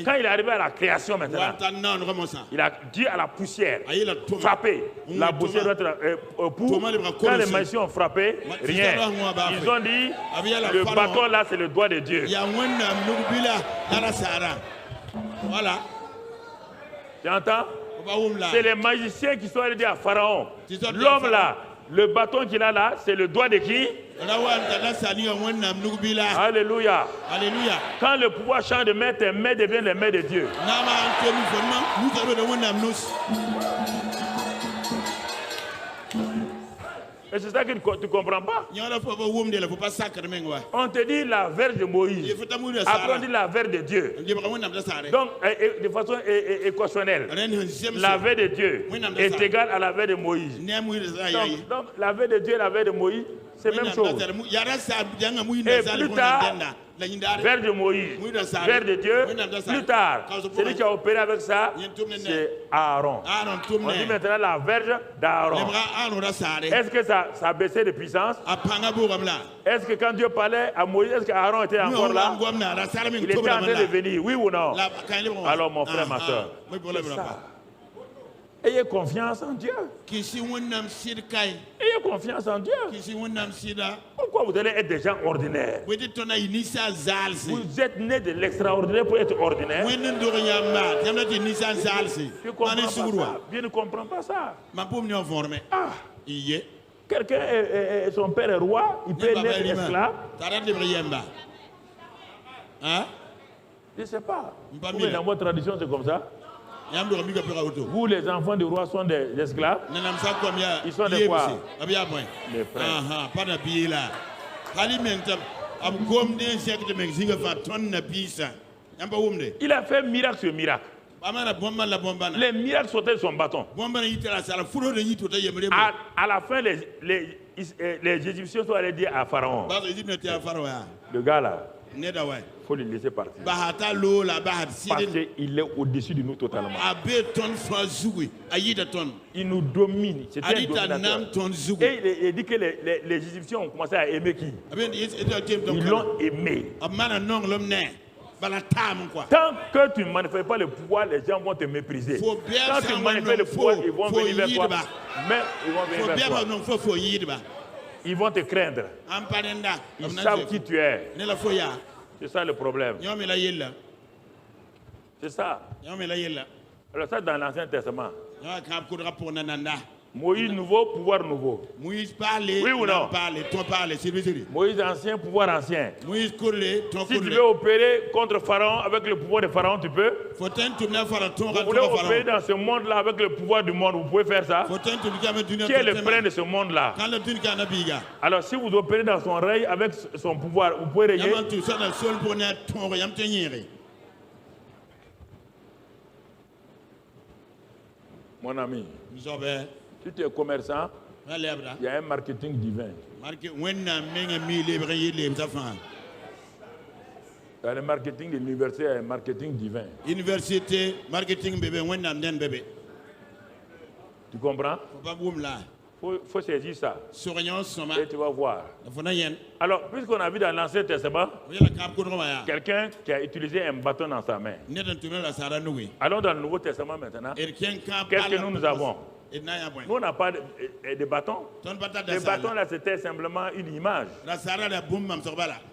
Quand il est arrivé à la création maintenant, il a dit à la poussière, frappez. La poussière doit être pour. Quand les magiciens ont frappé, rien. Ils ont dit, le bâton là, c'est le doigt de Dieu. Voilà. Tu entends? C'est les magiciens qui sont allés dire à Pharaon, l'homme là, le bâton qu'il a là, c'est le doigt de qui? Alléluia. Alléluia. Quand le pouvoir change de main, tes mains deviennent les mains de Dieu. Mais c'est ça que tu ne comprends pas. On te dit la verge de Moïse. Après on dit la verge de Dieu. Donc, de façon équationnelle, la verge de Dieu est égale à la verge de Moïse. Donc la verge de Dieu et la verge de Moïse, c'est la même chose. Et plus tard, vers de Moïse, vers de Dieu, plus tard, celui qui a opéré avec ça, c'est Aaron. On dit maintenant la verge d'Aaron. Est-ce que ça a baissé de puissance? Est-ce que quand Dieu parlait à Moïse, est-ce qu'Aaron était encore là? Il était en train de venir, oui ou non? Alors mon frère, ma soeur, c'est ça. Ayez confiance en Dieu. Ayez confiance en Dieu. Pourquoi vous allez être des gens ordinaires? Vous êtes nés de l'extraordinaire pour être ordinaire. Je ne comprends pas ça. Ah. Quelqu'un, son père est roi, il peut naître esclave. Je ne sais pas. Dans votre tradition, c'est comme ça. Vous, les enfants du roi, sont des esclaves. Ils sont des quoi? Les frères. Il a fait miracle sur miracle. Les miracles sautaient de son bâton. À la fin, les Égyptiens sont allés dire à Pharaon, le gars là, il faut le laisser partir. Parce qu'il est au-dessus de nous totalement. Il nous domine. C'est un dominateur. Et il dit que les Égyptiens ont commencé à aimer qui? Ils l'ont aimé. Tant que tu ne manifestes pas le pouvoir, les gens vont te mépriser. Quand tu manifestes le pouvoir, ils vont venir vers toi. Mais ils vont venir vers toi. Ils vont te craindre. Ils savent qui tu es. C'est ça le problème. C'est ça. Alors ça dans l'Ancien Testament. Moïse nouveau, pouvoir nouveau. Moïse parle, oui ou non? Moïse ancien, pouvoir ancien. Si tu veux opérer contre Pharaon avec le pouvoir de Pharaon, tu peux. Vous voulez opérer dans ce monde-là avec le pouvoir du monde, vous pouvez faire ça. Qui est le prince de ce monde-là? Alors si vous opérez dans son règne avec son pouvoir, vous pouvez régner. Mon ami, si tu es commerçant, il y a un marketing divin. Dans le marketing de l'université, il y a un marketing divin. Université, marketing bébé, tu comprends? Faut saisir ça. Et tu vas voir. Alors, puisqu'on a vu dans l'Ancien Testament, quelqu'un qui a utilisé un bâton dans sa main. Allons dans le Nouveau Testament maintenant. Qu'est-ce que nous avons? Nous, on n'a pas de bâton. Le bâton là, c'était simplement une image.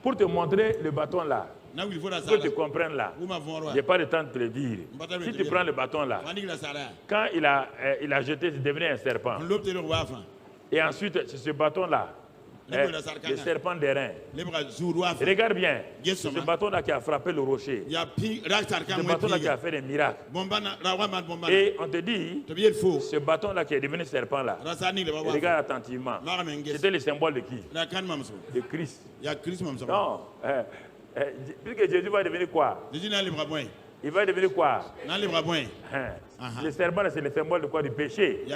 Pour te montrer le bâton là, pour que tu comprennes là, je n'ai pas le temps de te le dire. Si tu prends le bâton là, quand il a jeté, c'est devenu un serpent. Et ensuite, c'est ce bâton là, le serpent d'airain. Regarde bien, c'est ce bâton là qui a frappé le rocher. C'est ce bâton là qui a fait des miracles. Et on te dit, ce bâton là qui est devenu serpent là, regarde attentivement. C'était le symbole de qui? De Christ. Non. Puisque Jésus va devenir quoi? Il va devenir quoi? Le serpent, c'est le symbole de quoi? Du péché.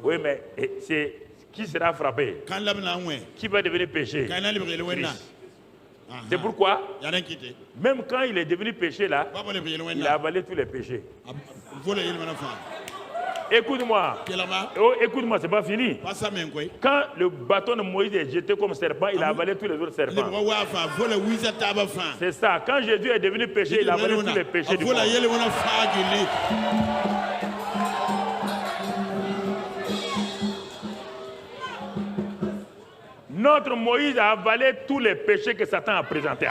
Oui, mais c'est qui sera frappé? Qui va devenir péché? C'est pourquoi, même quand il est devenu péché là, il a avalé tous les péchés. Écoute-moi. Oh, écoute-moi, c'est pas fini. Quand le bâton de Moïse est jeté comme serpent, il a avalé tous les autres serpents. C'est ça. Quand Jésus est devenu péché, il a avalé tous les péchés du monde. Notre Moïse a avalé tous les péchés que Satan a présentés.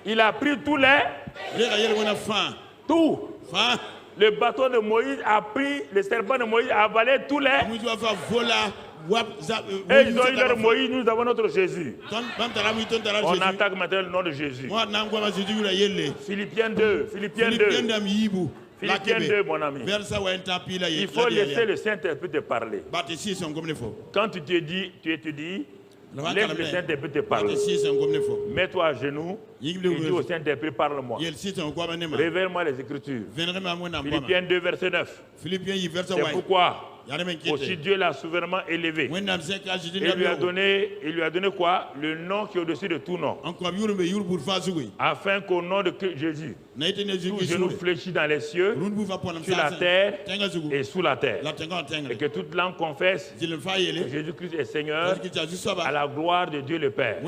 Il a pris tous les... Tout. Le bâton de Moïse a pris, le serpent de Moïse a avalé tous les... Et ils ont eu leur Moïse, nous avons notre Jésus. On attaque maintenant le nom de Jésus. Philippiens 2. Philippiens 2, mon ami. Il faut laisser le Saint-Esprit te parler. Quand tu étudies, laisse le Saint-Esprit te parler. Mets-toi à genoux et dis au Saint-Esprit, parle-moi. Révèle-moi les Écritures. Philippiens 2, verset 9. C'est pourquoi aussi Dieu l'a souverainement élevé. Il lui a donné quoi? Le nom qui est au-dessus de tout nom. Afin qu'au nom de Jésus, tout genou fléchit dans les cieux, sur la terre et sous la terre. Et que toute langue confesse que Jésus-Christ est Seigneur à la gloire de Dieu le Père.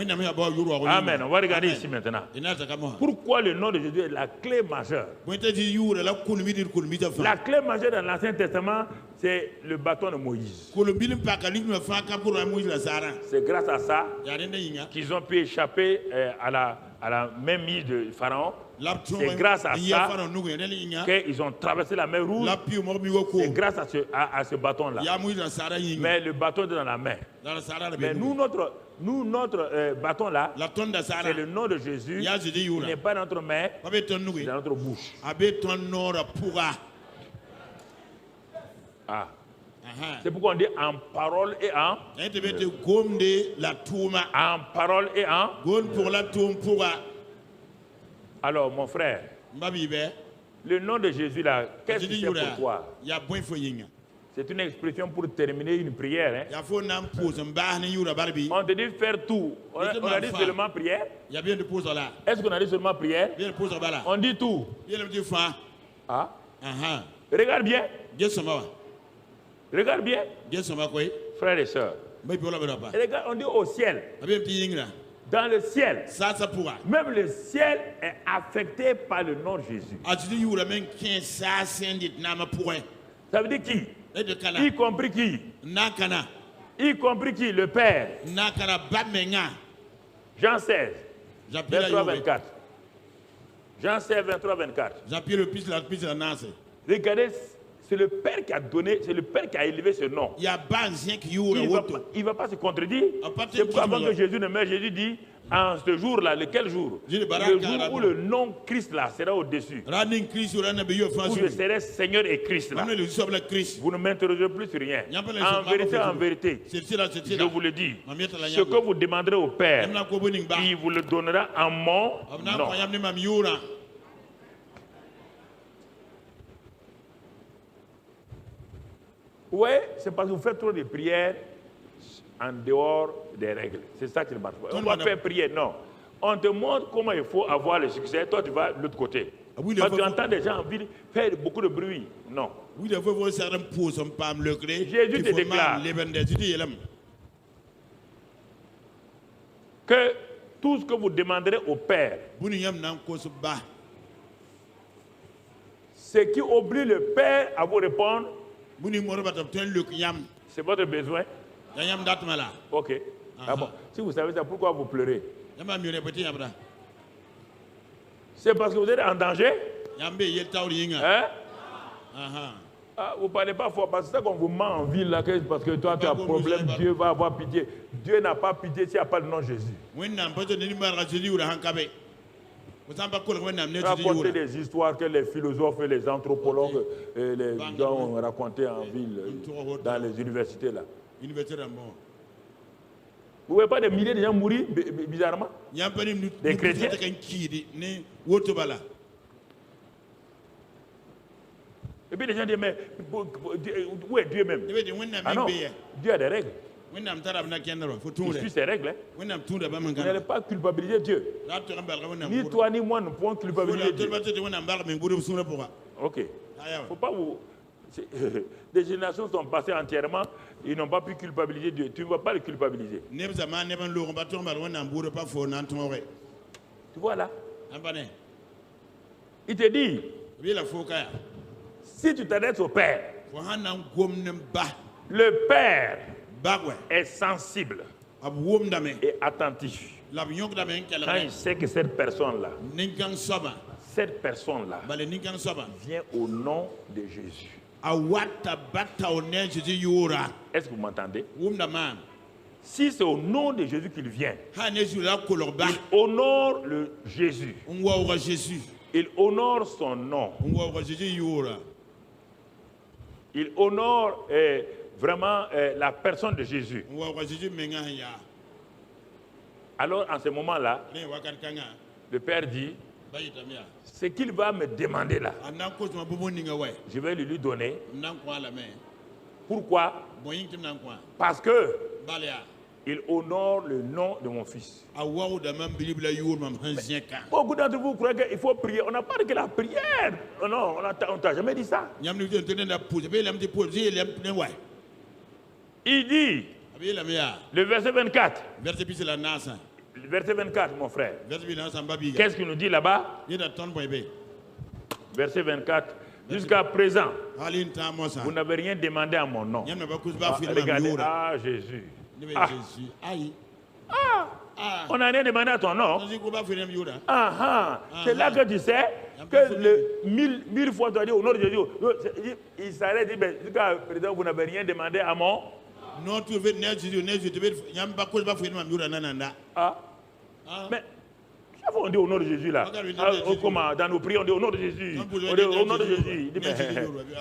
Amen. On va regarder ici maintenant. Pourquoi le nom de Jésus est la clé majeure? La clé majeure dans l'Ancien Testament, c'est le bâton de Moïse. C'est grâce à ça qu'ils ont pu échapper à la mainmise de Pharaon. C'est grâce à ça qu'ils ont traversé la mer Rouge. C'est grâce à ce bâton-là. Mais le bâton est dans la main. Mais nous, notre bâton-là, c'est le nom de Jésus. Il n'est pas dans notre main, c'est dans notre bouche. Ah. C'est pourquoi on dit en parole et en parole et en. Alors mon frère, le nom de Jésus là, qu'est-ce que c'est pour toi? C'est une expression pour terminer une prière. Hein? On te dit faire tout. On a dit seulement prière. Est-ce qu'on a dit seulement prière? On dit tout. Ah. Regarde bien. Regarde bien. Frères et sœurs. Regarde, on dit au ciel. Dans le ciel. Même le ciel est affecté par le nom de Jésus. Ça veut dire qui? Y compris qui? Y compris qui? Le Père. Jean 16, 23-24. Jean 16, 23-24. Regardez, c'est le Père qui a donné, c'est le Père qui a élevé ce nom. Il ne va pas se contredire. C'est pourquoi avant que Jésus ne meure, Jésus dit, en ce jour-là, lequel jour? Le jour où le nom Christ là sera au-dessus. Où je serai Seigneur et Christ là. Vous ne m'interrogez plus sur rien. En vérité, je vous le dis, ce que vous demanderez au Père, il vous le donnera en mon nom. Oui, c'est parce que vous faites trop de prières en dehors des règles. C'est ça qui ne marche pas. On va faire prier, non. On te montre comment il faut avoir le succès. Toi, tu vas de l'autre côté. Parce que tu entends des gens faire beaucoup de bruit. Non. Jésus te déclare que tout ce que vous demanderez au Père, ce qui oblige le Père à vous répondre, c'est votre besoin. Ok. Ah bon. Si vous savez ça, pourquoi vous pleurez? C'est parce que vous êtes en danger? Hein? Ah, vous ne parlez pas fort, parce que c'est ça qu'on vous ment en ville, là, parce que toi tu as un problème, Dieu va avoir pitié. Dieu n'a pas pitié s'il n'y a pas le nom de Jésus. Raconter des histoires que les philosophes et les anthropologues et les gens ont racontées en ville, dans les universités là. Vous ne voyez pas des milliers de gens mourir bizarrement? Des chrétiens. Et puis les gens disent, mais où est Dieu même? Ah non, Dieu a des règles. Il suit ses règles. Vous n'allez pas culpabiliser Dieu. Ni toi ni moi ne pouvons culpabiliser Dieu. Ok. Faut pas vous... Des générations sont passées entièrement, ils n'ont pas pu culpabiliser Dieu. Tu ne vas pas le culpabiliser. Tu vois là? Il te dit, si tu t'adresses au Père, le Père est sensible et attentif. Quand il sait que cette personne-là vient au nom de Jésus. Est-ce que vous m'entendez? Si c'est au nom de Jésus qu'il vient, il honore le Jésus. Il honore son nom. Il honore vraiment la personne de Jésus. Alors, en ce moment-là, le Père dit, ce qu'il va me demander là, je vais lui donner. Pourquoi? Parce que il honore le nom de mon fils. Beaucoup d'entre vous croient qu'il faut prier. On n'a pas dit que la prière. Non, on t'a jamais dit ça. Il dit, le verset 24. Le verset 24, mon frère. Qu'est-ce qu'il nous dit là-bas? Verset 24. Jusqu'à présent, vous n'avez rien demandé à mon nom. Regardez, Jésus. On n'a rien demandé à ton nom. C'est là que tu sais que le mille fois tu as dit au nom de Jésus. Il s'arrête et dit, jusqu'à présent, vous n'avez rien demandé à mon nom. Mais on dit au nom de Jésus là. Comment dans nos prières on dit au nom de Jésus. On dit au nom de Jésus. Il dit, mais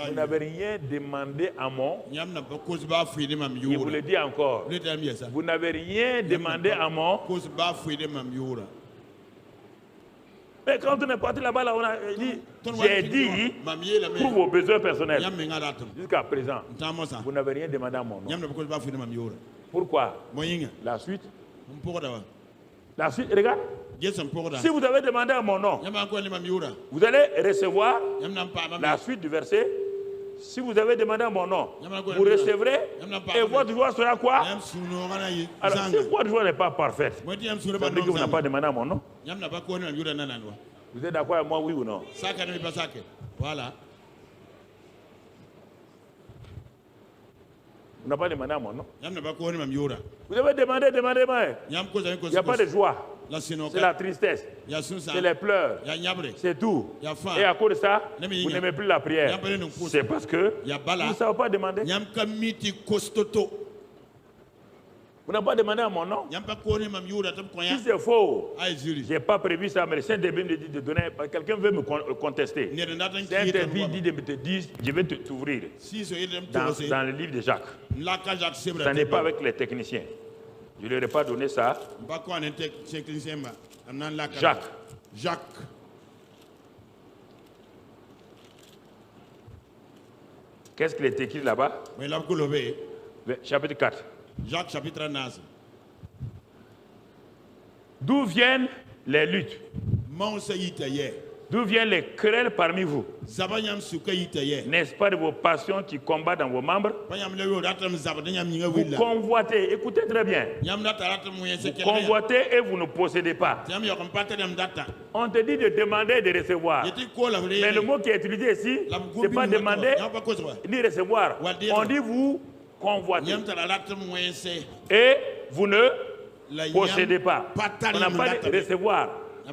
vous n'avez rien demandé à mon. Il vous le dit encore. Vous n'avez rien demandé à mon. Mais quand on est parti là-bas, là, on a dit, j'ai dit pour vos besoins personnels. Jusqu'à présent, vous n'avez rien demandé à mon nom. Pourquoi? La suite. La suite, regarde. Si vous avez demandé à mon nom, vous allez recevoir la suite du verset. Si vous avez demandé à mon nom, vous recevrez et votre joie sera quoi? Alors, si votre joie n'est pas parfaite, ça veut dire que vous n'avez pas demandé à mon nom. Vous êtes d'accord avec moi, oui ou non? Voilà. Vous n'avez pas demandé à mon nom. Vous avez demandé. Il n'y a pas de joie. C'est la tristesse. C'est les pleurs. C'est tout. Et à cause de ça, vous n'aimez plus la prière. C'est parce que vous ne savez pas demander. Vous n'avez pas demandé à mon nom. Si c'est faux, je n'ai pas prévu ça, mais le Saint-Esprit me dit de donner. Quelqu'un veut me contester. Le Saint-Esprit dit de me te dire, je vais t'ouvrir. Dans le livre de Jacques. Ça n'est pas avec les techniciens. Je ne leur ai pas donné ça. Jacques. Qu'est-ce qu'il est écrit là-bas? Chapitre 4. Jacques chapitre 9. D'où viennent les luttes? D'où viennent les querelles parmi vous? N'est-ce pas de vos passions qui combattent dans vos membres? Vous convoitez, écoutez très bien. Vous convoitez et vous ne possédez pas. On te dit de demander et de recevoir. Mais le mot qui est utilisé ici, ce n'est pas demander ni recevoir. On dit vous convoitez. Et vous ne possédez pas. On n'a pas de recevoir.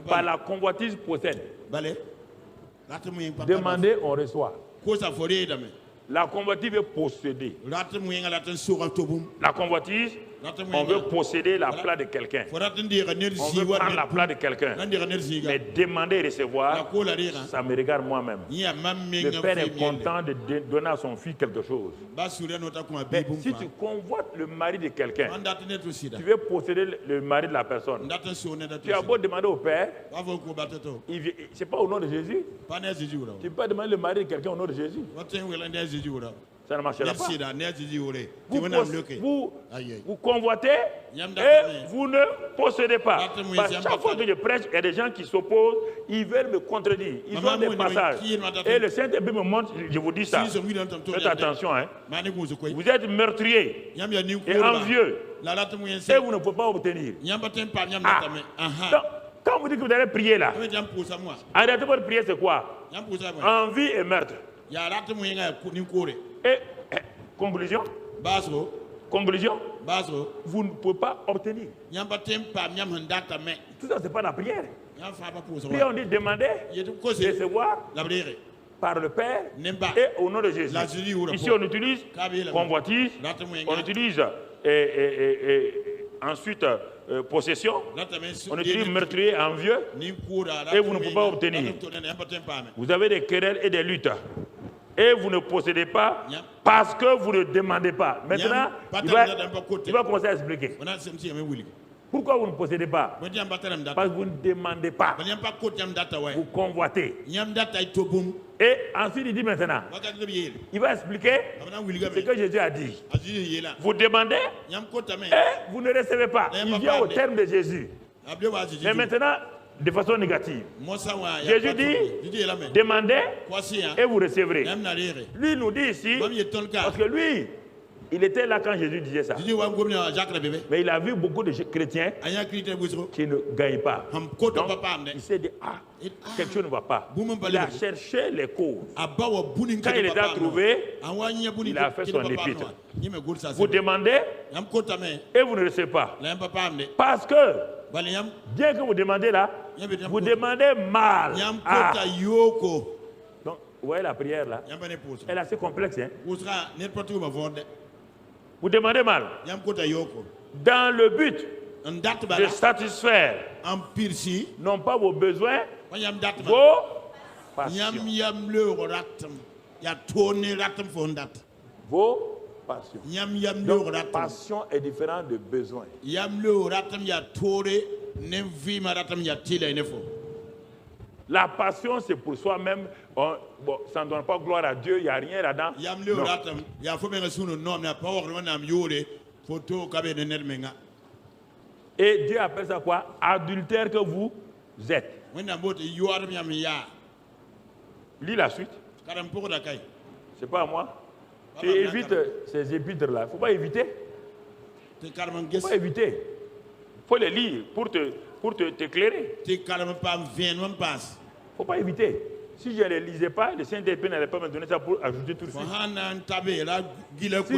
Par la convoitise possède. Demandez, on reçoit. La convoitise veut posséder. La convoitise, on veut posséder la place de quelqu'un. On veut prendre la place de quelqu'un. Mais demander et recevoir, ça me regarde moi-même. Le Père est content de donner à son fils quelque chose. Mais si tu convoites le mari de quelqu'un, tu veux posséder le mari de la personne. Tu as beau demander au Père, c'est pas au nom de Jésus. Tu ne peux pas demander le mari de quelqu'un au nom de Jésus. Ça ne marchera pas. Vous convoitez et vous ne possédez pas. Parce que chaque fois que je prêche, il y a des gens qui s'opposent, ils veulent me contredire. Ils ont des passages. Et le Saint-Esprit me montre, je vous dis ça. Faites attention. Hein. Vous êtes meurtrier et envieux. Et vous ne pouvez pas obtenir. Donc, quand vous dites que vous allez prier là, arrêtez votre prière, c'est quoi? Envie et meurtre. Et conclusion, vous ne pouvez pas obtenir. Tout ça, ce n'est pas la prière. Prière, on dit demander, recevoir par le Père et au nom de Jésus. Ici, on utilise convoitise, on utilise Ensuite, possession. On utilise meurtrier, envieux. Et vous ne pouvez pas obtenir. Vous avez des querelles et des luttes. Et vous ne possédez pas parce que vous ne demandez pas. Maintenant, il va commencer à expliquer. Pourquoi vous ne possédez pas? Parce que vous ne demandez pas. Vous convoitez. Et ensuite, il dit maintenant, il va expliquer ce que Jésus a dit. Vous demandez et vous ne recevez pas. Il vient au terme de Jésus. Mais maintenant, de façon négative. Jésus dit, demandez et vous recevrez. Lui nous dit ici, parce que lui, il était là quand Jésus disait ça. Mais il a vu beaucoup de chrétiens qui ne gagnent pas. Donc, il s'est dit, quelque chose ne va pas. Il a cherché les causes. Quand il les a trouvées, il a fait son épître. Vous demandez et vous ne recevez pas. Parce que, bien que vous demandez là, vous demandez mal. Donc, vous voyez la prière là, elle est assez complexe. Hein? Vous demandez mal. Dans le but de satisfaire non pas vos besoins, vos passions. Vos passions. Donc, passion est différente de besoin. La passion, c'est pour soi-même. Bon, ça ne donne pas gloire à Dieu, il n'y a rien là-dedans. Et Dieu appelle ça quoi? Adultère que vous êtes. Lis la suite. C'est pas à moi. Tu évites ces épîtres-là. Il ne faut pas éviter. Il ne faut pas éviter. Il faut les lire pour t'éclairer. Il ne faut pas éviter. Si je ne les lisais pas, le Saint-Esprit n'allait pas me donner ça pour ajouter tout de suite. Si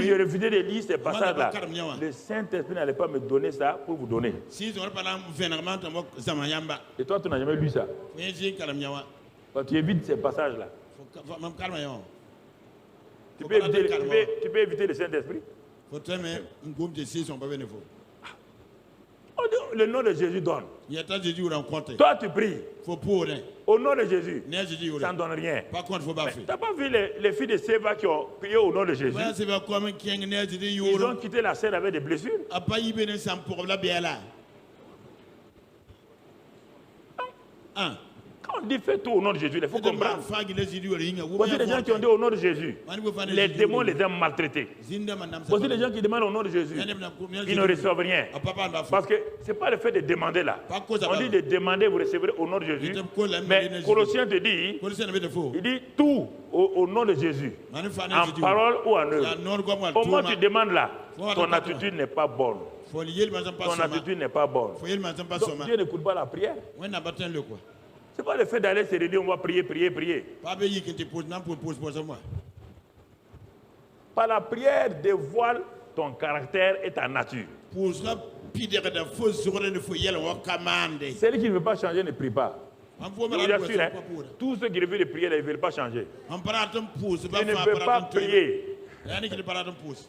je refusais de lire ces passages-là, le Saint-Esprit n'allait pas me donner ça pour vous donner. Et toi, tu n'as jamais lu ça. Tu évites ces passages-là. Tu peux éviter le Saint-Esprit. Le nom de Jésus donne. Toi, tu pries. Au nom de Jésus, ça ne donne rien. Tu n'as pas vu les filles de Séba qui ont prié au nom de Jésus? Ils ont quitté la scène avec des blessures. Quand on dit fais tout au nom de Jésus, il faut comprendre. Voici des gens qui ont dit au nom de Jésus. Les démons les ont maltraités. Voici des gens qui demandent au nom de Jésus. Ils ne reçoivent rien. Parce que ce n'est pas le fait de demander là. On dit de demander, vous recevrez au nom de Jésus. Mais Colossiens te dit, il dit tout au nom de Jésus. En parole ou en œuvre. Au moins tu demandes là, ton attitude n'est pas bonne. Ton attitude n'est pas bonne. Donc Dieu n'écoute pas la prière. Ce n'est pas le fait d'aller se réunir, on va prier, prier, prier. Par la prière, dévoile ton caractère et ta nature. Celui qui ne veut pas changer ne prie pas. Je vous assure, hein, tous ceux qui refusent de prier, ils ne veulent pas changer. Tu ne peux pas prier.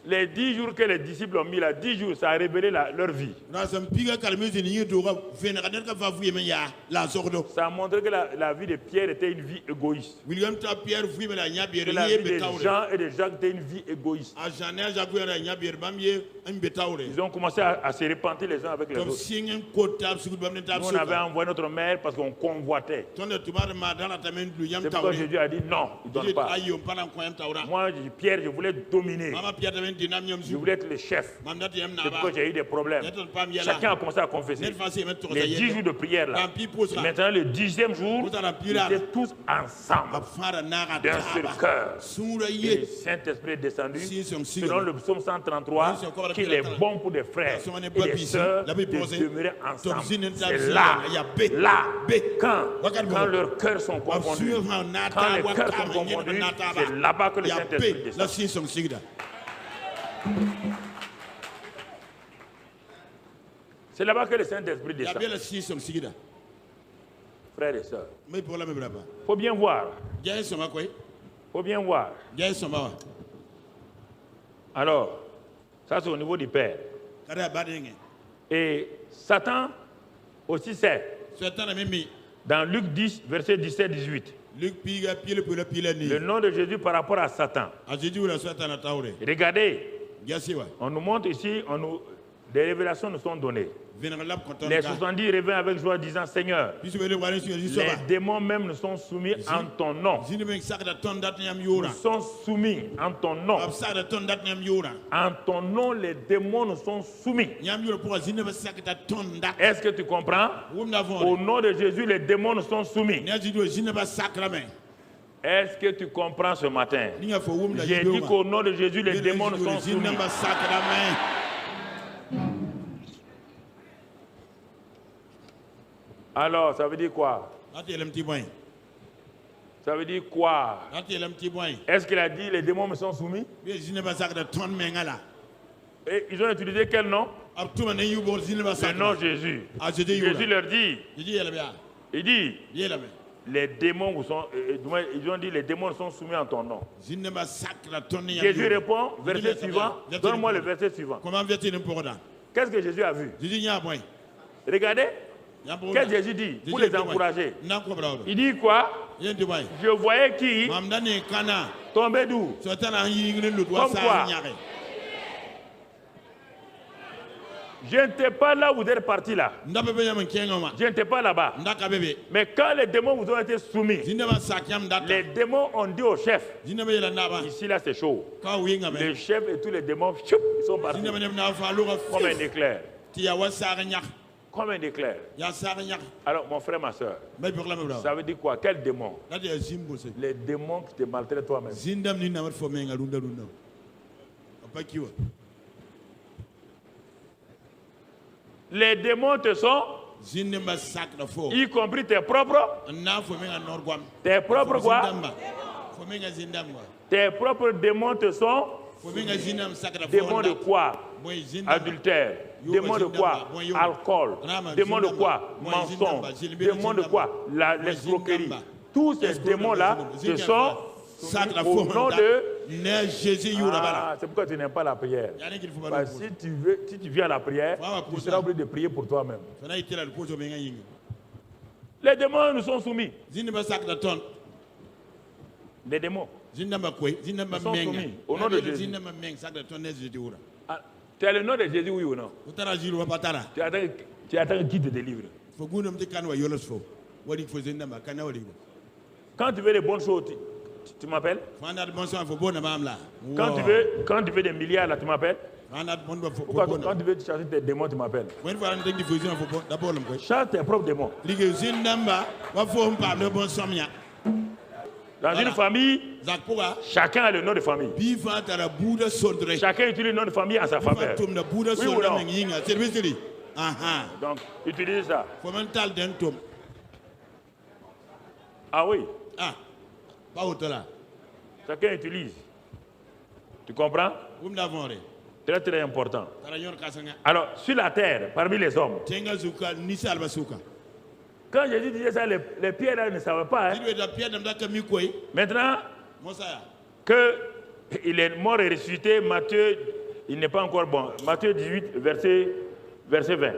Les 10 jours que les disciples ont mis là, 10 jours, ça a révélé leur vie. Ça a montré que la vie de Pierre était une vie égoïste. Que la vie de Jean et de Jacques était une vie égoïste. Ils ont commencé à se repentir les uns avec les autres. Nous, on avait envoyé notre mère parce qu'on convoitait. C'est pourquoi Jésus a dit non, il ne donne pas. Moi, Pierre, je voulais dominer. Je voulais être le chef. C'est pourquoi j'ai eu des problèmes. Chacun a commencé à confesser. Les 10 jours de prière là. Maintenant, le 10e jour, ils étaient tous ensemble, d'un seul cœur. Et le Saint-Esprit est descendu, selon le psaume 133, qu'il est bon pour des frères et des sœurs de demeurer ensemble. C'est là, quand leurs cœurs sont confondus, quand les cœurs sont confondus, c'est là-bas que le Saint-Esprit descend. C'est là-bas que le Saint-Esprit descend. Frères et sœurs, il faut bien voir. Faut bien voir. Alors, ça c'est au niveau du Père. Et Satan aussi sait. Dans Luc 10, verset 17-18. Le nom de Jésus par rapport à Satan. Regardez, on nous montre ici, des révélations nous sont données. Les 70 reviennent avec joie disant Seigneur, les démons même nous sont soumis en ton nom. Nous sont soumis en ton nom. En ton nom, les démons nous sont soumis. Est-ce que tu comprends? Au nom de Jésus, les démons nous sont soumis. Est-ce que tu comprends ce matin? J'ai dit qu'au nom de Jésus, les démons nous sont soumis. Alors, ça veut dire quoi? Ça veut dire quoi? Est-ce qu'il a dit les démons me sont soumis? Et ils ont utilisé quel nom? Le nom de Jésus. Jésus leur dit, il dit, les démons vous sont, ils ont dit les démons sont soumis en ton nom. Jésus répond, verset suivant, donne-moi le verset suivant. Qu'est-ce que Jésus a vu? Regardez. Qu'est-ce que Jésus dit pour les encourager? Il dit quoi? Je voyais qui tomber d'où? Comme quoi? Je n'étais pas là où vous êtes parti là. Je n'étais pas là-bas. Mais quand les démons vous ont été soumis, les démons ont dit au chef, ici là c'est chaud. Le chef et tous les démons, ils sont partis. Comme un éclair. Comme un éclair. Alors, mon frère, ma soeur, ça veut dire quoi? Quel démon? Les démons qui te maltraitent toi-même. Les démons te sont, y compris tes propres. Tes propres quoi? Tes propres démons te sont. Démons de quoi? Adultère. Démons de quoi? Alcool. Démons de quoi? Mensonge. Démons de quoi? L'escroquerie. Tous ces démons-là te sont au nom de Jésus. C'est pourquoi tu n'aimes pas la prière. Si tu viens à la prière, tu seras obligé de prier pour toi-même. Les démons nous sont soumis. Les démons nous sont soumis au nom de Jésus. Tu as le nom de Jésus, oui ou non? Tu attends qu'il te délivre. Quand tu veux des bonnes choses, tu m'appelles? Quand tu veux des milliards, là, tu m'appelles? Quand tu veux chasser tes démons, tu m'appelles? Chasse tes propres démons. Dans une famille, chacun a le nom de famille. Chacun utilise le nom de famille en sa faveur. Oui ou non? Donc, utilisez ça. Ah oui. Chacun utilise. Tu comprends? Très très important. Alors, sur la terre, parmi les hommes, quand Jésus disait ça, les pierres ne savaient pas. Hein? Maintenant qu'il est mort et ressuscité, Matthieu, il n'est pas encore bon. Matthieu 18, verset 20.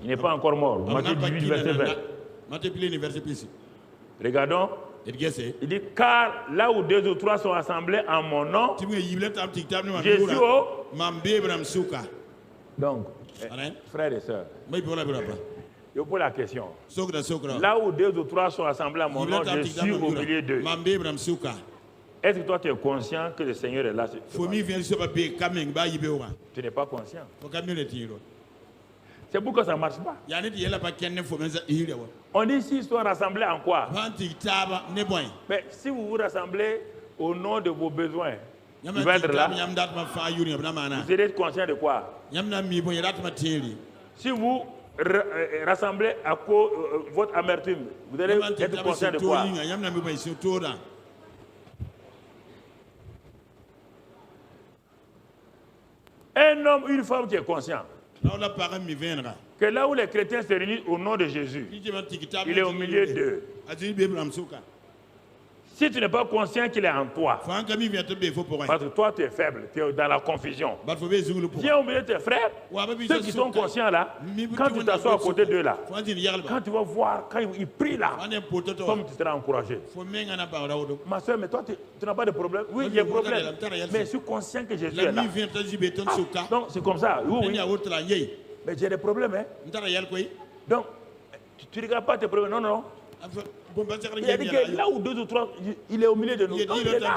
Il n'est pas encore mort. Matthieu 18, verset 20. Regardons. Il dit, car là où 2 ou 3 sont assemblés en mon nom, Jésus au... Donc, frères et sœurs, je pose la question. Là où 2 ou 3 sont assemblés en mon nom, je suis au milieu d'eux. Est-ce que toi tu es conscient que le Seigneur est là? Tu n'es pas conscient. C'est pourquoi ça ne marche pas. On dit ici, ils sont rassemblés en quoi? Mais si vous vous rassemblez au nom de vos besoins, vous allez être là. Vous êtes conscient de quoi? Si vous rassemblez à cause votre amertume, vous allez être conscient de quoi? Un homme, une femme qui est conscient que là où les chrétiens se réunissent au nom de Jésus, il est au milieu d'eux. Si tu n'es pas conscient qu'il est en toi, parce que toi tu es faible, tu es dans la confusion. Viens au milieu de tes frères, ceux qui sont conscients là, quand tu t'assois à côté d'eux là, quand tu vas voir, quand ils prient là, comme tu seras encouragé. Ma soeur, mais toi tu n'as pas de problème. Oui, il y a un problème, mais je suis conscient que Jésus est là. Donc c'est comme ça, oui. Mais j'ai des problèmes, hein. Donc, tu ne regardes pas tes problèmes, non. Il a dit que là où 2 ou 3, il est au milieu de nous. Donc, il est là.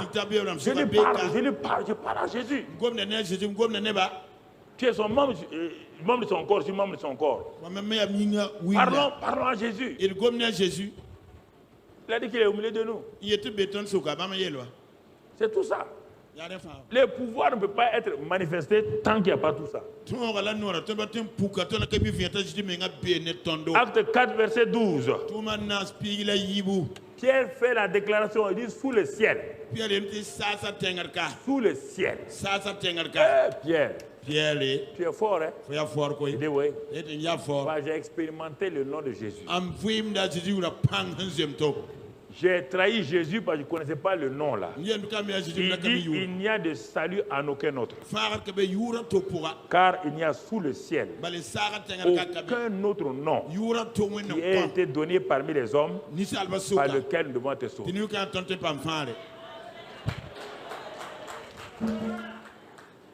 Je lui parle à Jésus. Tu es son membre de son corps, je suis membre de son corps. Parlons à Jésus. Il a dit qu'il est au milieu de nous. C'est tout ça. Les pouvoirs ne peuvent pas être manifestés tant qu'il n'y a pas tout ça. Acte 4, verset 12. Pierre fait la déclaration, il dit sous le ciel. Sous le ciel. Pierre, tu es fort, hein? Il dit oui. J'ai expérimenté le nom de Jésus. J'ai trahi Jésus parce que je ne connaissais pas le nom là. Il dit il n'y a de salut en aucun autre. Car il n'y a sous le ciel aucun autre nom qui ait été donné parmi les hommes par lequel nous devons être sauvés.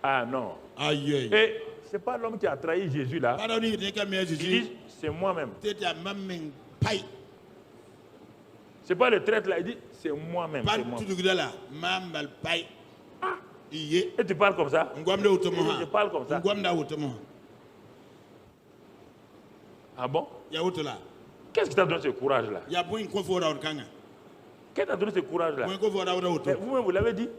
Ah non. Et ce n'est pas l'homme qui a trahi Jésus là. Il dit c'est moi-même. C'est pas le traître là, il dit c'est moi-même. Et tu parles comme ça? Je parle comme ça. Ah bon? Qu'est-ce qui t'a donné ce courage là? Qu'est-ce qui t'a donné ce courage là? Vous-même vous l'avez dit?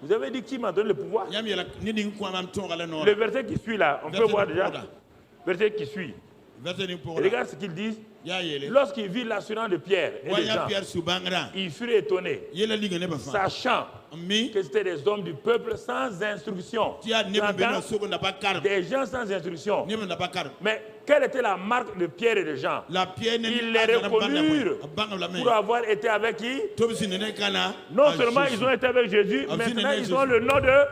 Vous avez dit qui m'a donné le pouvoir? Le verset qui suit là, on peut voir déjà. Verset qui suit. Regarde ce qu'ils disent. Lorsqu'il vit l'assurance de Pierre et des gens, il fut étonné, sachant que c'était des hommes du peuple sans instruction. Des gens sans instruction. Mais quelle était la marque de Pierre et de Jean? Ils les reconnurent pour avoir été avec qui? Non seulement ils ont été avec Jésus, maintenant ils ont le nom de...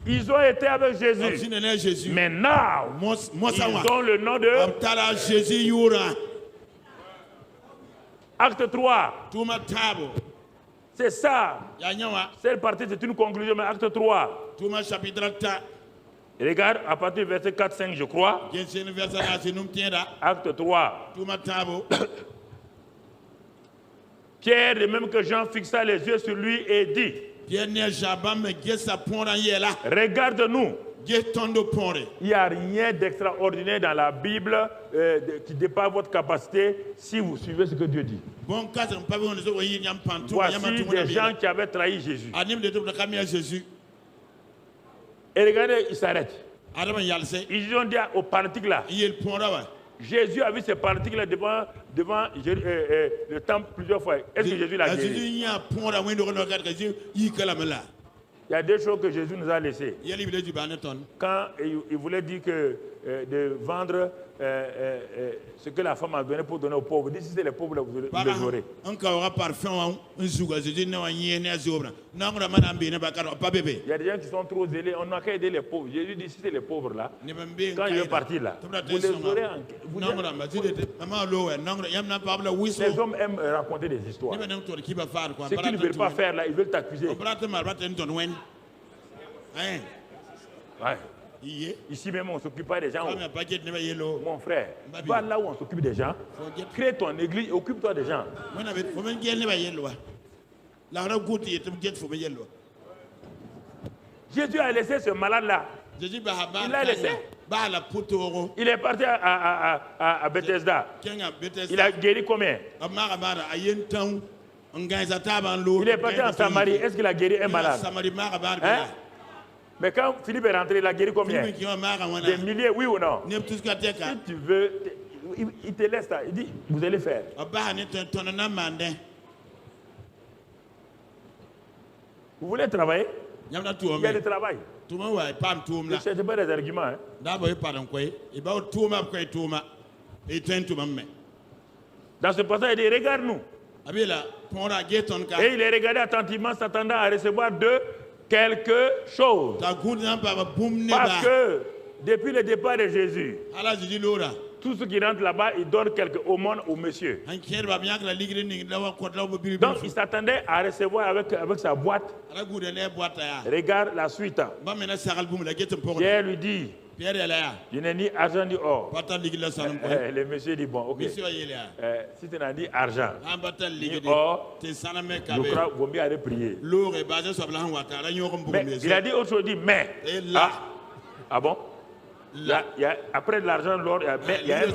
Ils ont été avec Jésus. Maintenant, ils ont le nom de... Acte 3. C'est ça. Cette partie, c'est une conclusion, mais acte 3. Regarde, à partir du verset 4-5, je crois. Acte 3. Pierre, de même que Jean, fixa les yeux sur lui et dit... Regarde-nous. Il n'y a rien d'extraordinaire dans la Bible qui dépasse votre capacité si vous suivez ce que Dieu dit. Voici des gens qui avaient trahi Jésus. Et regardez, ils s'arrêtent. Ils ont dit au paralytique là. Jésus a vu ces paratiques là devant le temple plusieurs fois. Est-ce que Jésus l'a guéri? Il y a deux choses que Jésus nous a laissées. Quand il voulait dire que de vendre ce que la femme a donné pour donner aux pauvres, il dit si c'est les pauvres, vous les aurez. Il y a des gens qui sont trop zélés, on n'a qu'à aider les pauvres. Jésus dit si c'est les pauvres là, quand il est parti là, vous les aurez en... Les hommes aiment raconter des histoires. Ce qu'ils ne veulent pas faire là, ils veulent t'accuser. Ouais. Ici même on ne s'occupe pas des gens. Mon frère, va là où on s'occupe des gens, crée ton église et occupe-toi des gens. Jésus a laissé ce malade là. Il l'a laissé. Il est parti à Bethesda. Il a guéri combien? Il est parti en Samarie. Est-ce qu'il a guéri un malade? Hein? Mais quand Philippe est rentré, il a guéri combien? Des milliers, oui ou non? Si tu veux, il te laisse ça. Il dit, vous allez faire. Vous voulez travailler? Il y a du travail. Ne cherchez pas des arguments. Hein? Dans ce passage, il dit, regarde-nous. Et il est regardé attentivement, s'attendant à recevoir de quelque chose. Parce que depuis le départ de Jésus, tous ceux qui rentrent là-bas, ils donnent quelques aumônes au monsieur. Donc il s'attendait à recevoir avec sa boîte. Regarde la suite. Pierre lui dit, il n'est ni argent ni or. Le monsieur dit, bon, ok. Si tu n'as ni argent ni or, je crois qu'il vaut mieux aller prier. Mais il a dit autre chose, mais. Ah bon? Après de l'argent, l'or, il y a un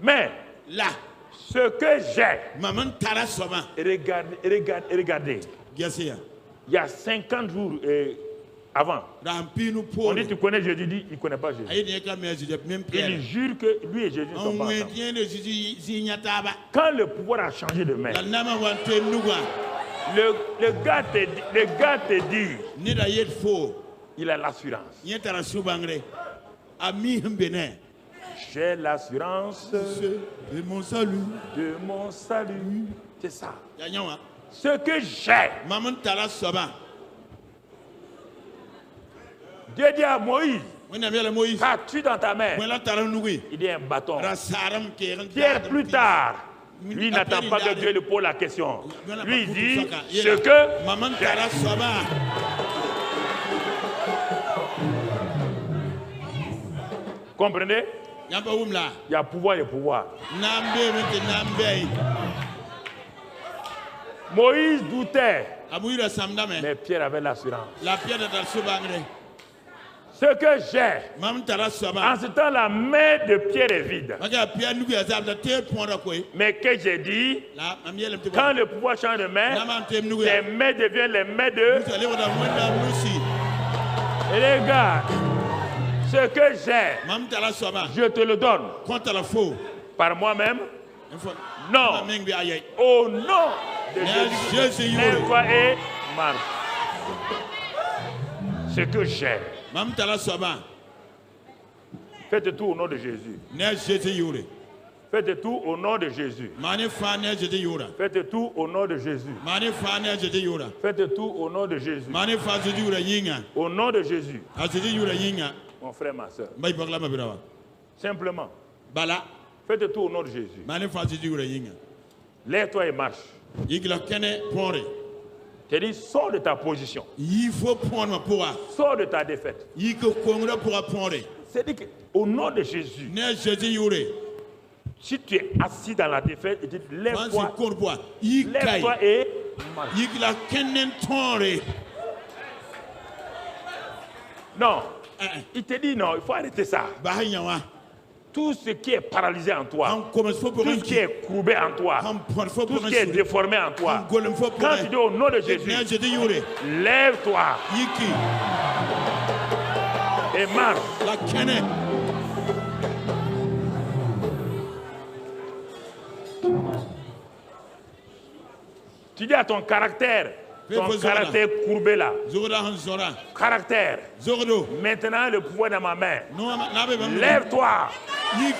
mais. Ce que j'ai, regardez. Il y a 50 jours avant, on dit tu connais Jésus, dit il ne connaît pas Jésus. Il jure que lui et Jésus sont pas ensemble. Quand le pouvoir a changé de main, le gars te dit, il a l'assurance. J'ai l'assurance de mon salut. De mon salut. C'est ça. Ce que j'ai. Dieu dit à Moïse, qu'as-tu dans ta main? Il dit un bâton. Pierre, plus tard, lui n'attend pas que Dieu lui pose la question. Lui dit ce que comprenez? Il y a pouvoir et pouvoir. Moïse doutait, mais Pierre avait l'assurance. Ce que j'ai, en ce temps, la main de Pierre est vide. Mais que j'ai dit, quand le pouvoir change de main, les mains deviennent les mains de... Et les gars, ce que j'ai, je te le donne. Par moi-même? Non. Au nom de Jésus. Lève-toi et marche. Ce que j'ai. Faites tout au nom de Jésus. Faites tout au nom de Jésus. Faites tout au nom de Jésus. Faites tout au nom de Jésus. Au nom de Jésus. Mon frère, ma soeur. Simplement. Faites tout au nom de Jésus. Lève-toi et marche. Tu dis, sors de ta position. Sors de ta défaite. C'est-à-dire qu'au nom de Jésus, si tu es assis dans la défaite, il dit, lève-toi. Lève-toi et marche. Non. Il te dit non, il faut arrêter ça. Tout ce qui est paralysé en toi, tout ce qui est courbé en toi, tout ce qui est déformé en toi, quand tu dis au nom de Jésus, lève-toi et marche. Tu dis à ton caractère courbé là, caractère, maintenant le pouvoir dans ma main, lève-toi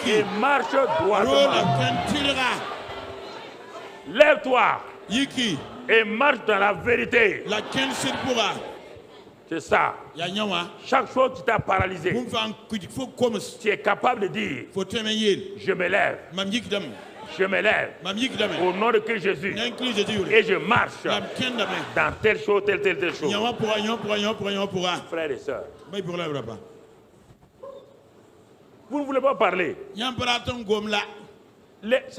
et marche droitement. Lève-toi et marche dans la vérité. C'est ça. Chaque chose qui t'a paralysé, tu es capable de dire, je me lève. Je me lève au nom de Christ Jésus et je marche dans telle chose, telle chose. Frères et sœurs, vous ne voulez pas parler. Ce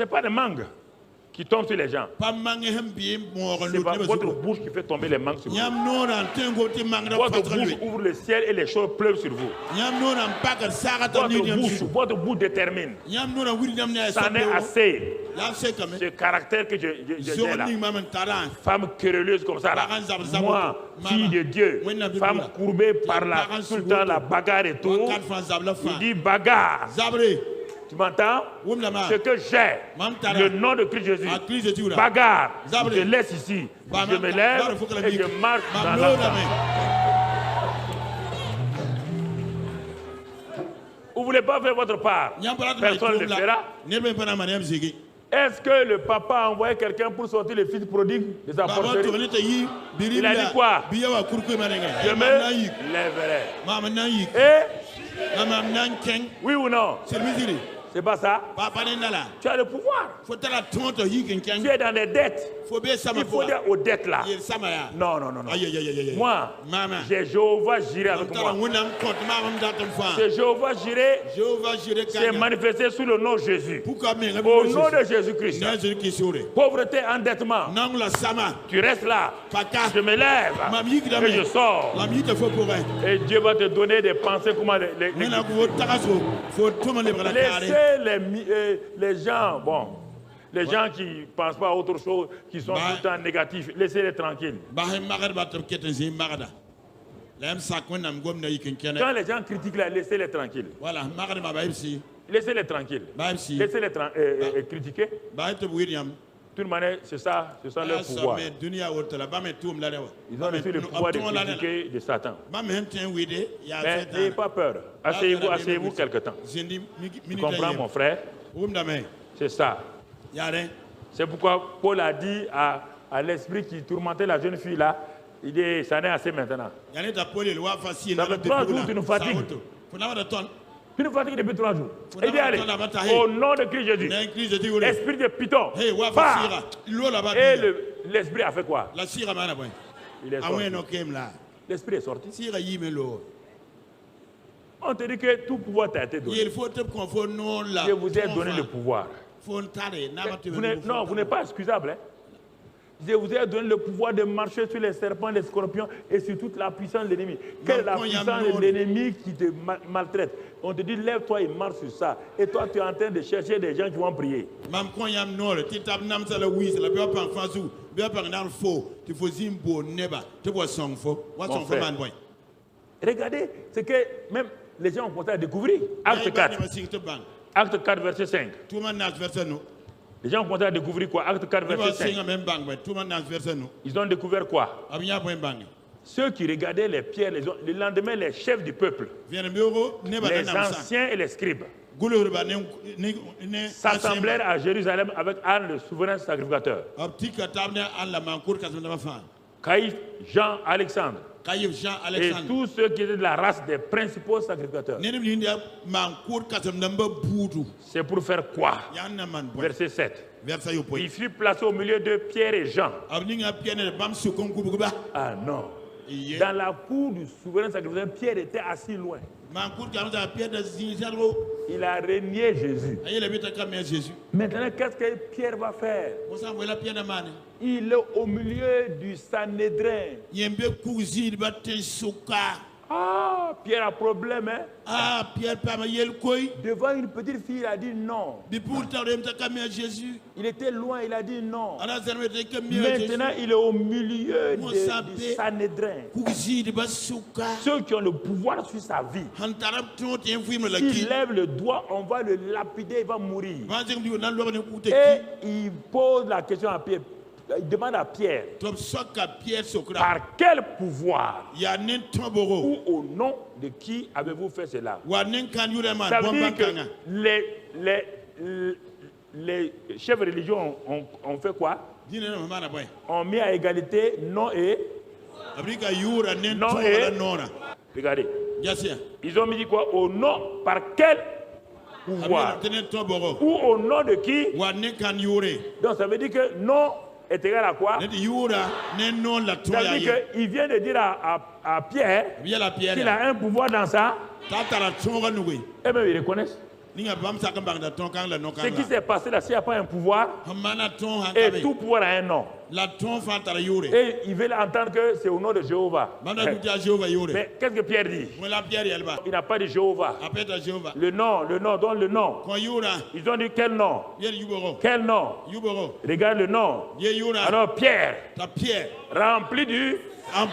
n'est pas des mangues qui tombent sur les gens. C'est votre bouche qui fait tomber les mangues sur vous. Votre bouche ouvre le ciel et les choses pleuvent sur vous. Votre bouche détermine. Ça en est assez. Ce caractère que j'ai là. Femme querelleuse comme ça là. Moi, fille de Dieu, femme courbée par tout le temps la bagarre et tout. Il dit bagarre. Tu m'entends? Ce que j'ai, le nom de Christ Jésus, bagarre, je te laisse ici. Je me lève et je marche dans la Vous ne voulez pas faire votre part. Personne ne le fera. Est-ce que le papa a envoyé quelqu'un pour sortir le fils prodigue de sa porterie? Il a dit quoi? Je me lèverai. Et oui ou non? C'est pas ça? Tu as le pouvoir. Tu es dans les dettes. Il faut dire aux dettes là. Non. Moi, j'ai Jéhovah Jireh avec moi. C'est Jéhovah Jireh s'est manifesté sous le nom de Jésus. Au nom de Jésus-Christ. Pauvreté, endettement. Tu restes là. Je me lève. Et je sors. Et Dieu va te donner des pensées comment laissez les gens, bon. Les gens qui ne pensent pas à autre chose, qui sont tout le temps négatifs, laissez-les tranquilles. Quand les gens critiquent, laissez-les tranquilles. Laissez-les tranquilles. Laissez-les critiquer. De toute manière, c'est ça leur pouvoir. Ils ont reçu le pouvoir de critiquer de Satan. Mais n'ayez pas peur. Asseyez-vous quelque temps. Tu comprends, mon frère? C'est ça. C'est pourquoi Paul a dit à l'esprit qui tourmentait la jeune fille là, il dit, ça n'est assez maintenant. Ça fait 3 jours que tu nous fatigues. Tu nous fatigues depuis 3 jours. Il dit, allez, au nom de Christ Jésus, esprit de Python, pars. Et l'esprit a fait quoi? Il est sorti. L'esprit est sorti. On te dit que tout pouvoir t'a été donné. Je vous ai donné le pouvoir. Non, vous n'êtes pas excusable. Hein? Je vous ai donné le pouvoir de marcher sur les serpents, les scorpions et sur toute la puissance de l'ennemi. Quelle est la puissance de l'ennemi qui te maltraite? On te dit, lève-toi et marche sur ça. Et toi, tu es en train de chercher des gens qui vont prier. Regardez ce que même les gens ont commencé à découvrir. Acte 4. Acte 4, verset 5. Les gens ont commencé à découvrir quoi? Acte 4, verset 5. Ils ont découvert quoi? Ceux qui regardaient les pierres, le lendemain, les chefs du peuple, les anciens et les scribes, s'assemblèrent à Jérusalem avec Anne, le souverain sacrificateur. Caïphe, Jean, Alexandre. Et tous ceux qui étaient de la race des principaux sacrificateurs. C'est pour faire quoi? Verset 7. Il fut placé au milieu de Pierre et Jean. Ah non. Dans la cour du souverain sacrificateur, Pierre était assis loin. Il a régné Jésus. Maintenant, qu'est-ce que Pierre va faire? Il est au milieu du Sanhédrin. Ah, Pierre a problème, hein? Devant une petite fille, il a dit non. Il était loin, il a dit non. Maintenant, il est au milieu du Sanhédrin. Ceux qui ont le pouvoir sur sa vie. S'il lève le doigt, on va le lapider, il va mourir. Et il pose la question à Pierre. Il demande à Pierre, par quel pouvoir ou au nom de qui avez-vous fait cela? Ça veut dire que les chefs religieux ont fait quoi? Ont mis à égalité non et regardez. Ils ont mis quoi? Au nom, par quel pouvoir ou au nom de qui? Donc ça veut dire que non est égal à quoi? Ça veut dire qu'il vient de dire à Pierre qu'il a un pouvoir dans ça. Et même ils reconnaissent. Ce qui s'est passé là, s'il n'y a pas un pouvoir, et tout pouvoir a un nom. Et ils veulent entendre que c'est au nom de Jéhovah. Mais qu'est-ce que Pierre dit? Il n'a pas dit Jéhovah. Le nom, donne le nom. Ils ont dit quel nom? Quel nom? Regarde le nom. Alors Pierre, rempli du... Quand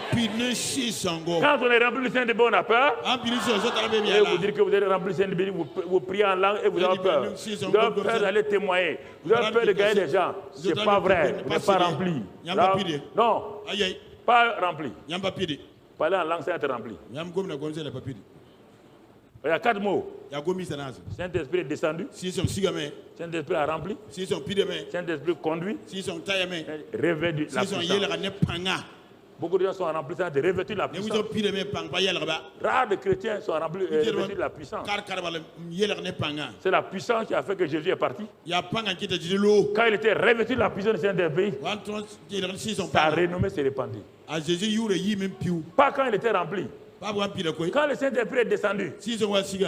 on est rempli du Saint-Esprit, on a peur. Et vous dire que vous êtes rempli du Saint-Esprit, vous priez en langue et vous avez peur. Vous avez peur d'aller témoigner. Vous avez peur de gagner des gens. Ce n'est pas vrai. Vous n'êtes pas rempli. Non, pas rempli. Parler en langue, c'est être rempli. Il y a 4 mots. Saint-Esprit est descendu. Saint-Esprit a rempli. Saint-Esprit conduit. Revêtu la puissance. Beaucoup de gens sont remplis de revêtus de la puissance. Rares de chrétiens sont remplis revêtus de la puissance. C'est la puissance qui a fait que Jésus est parti. Quand il était revêtu de la puissance du Saint-Esprit, sa renommée s'est répandue. Pas quand il était rempli. Quand le Saint-Esprit est descendu,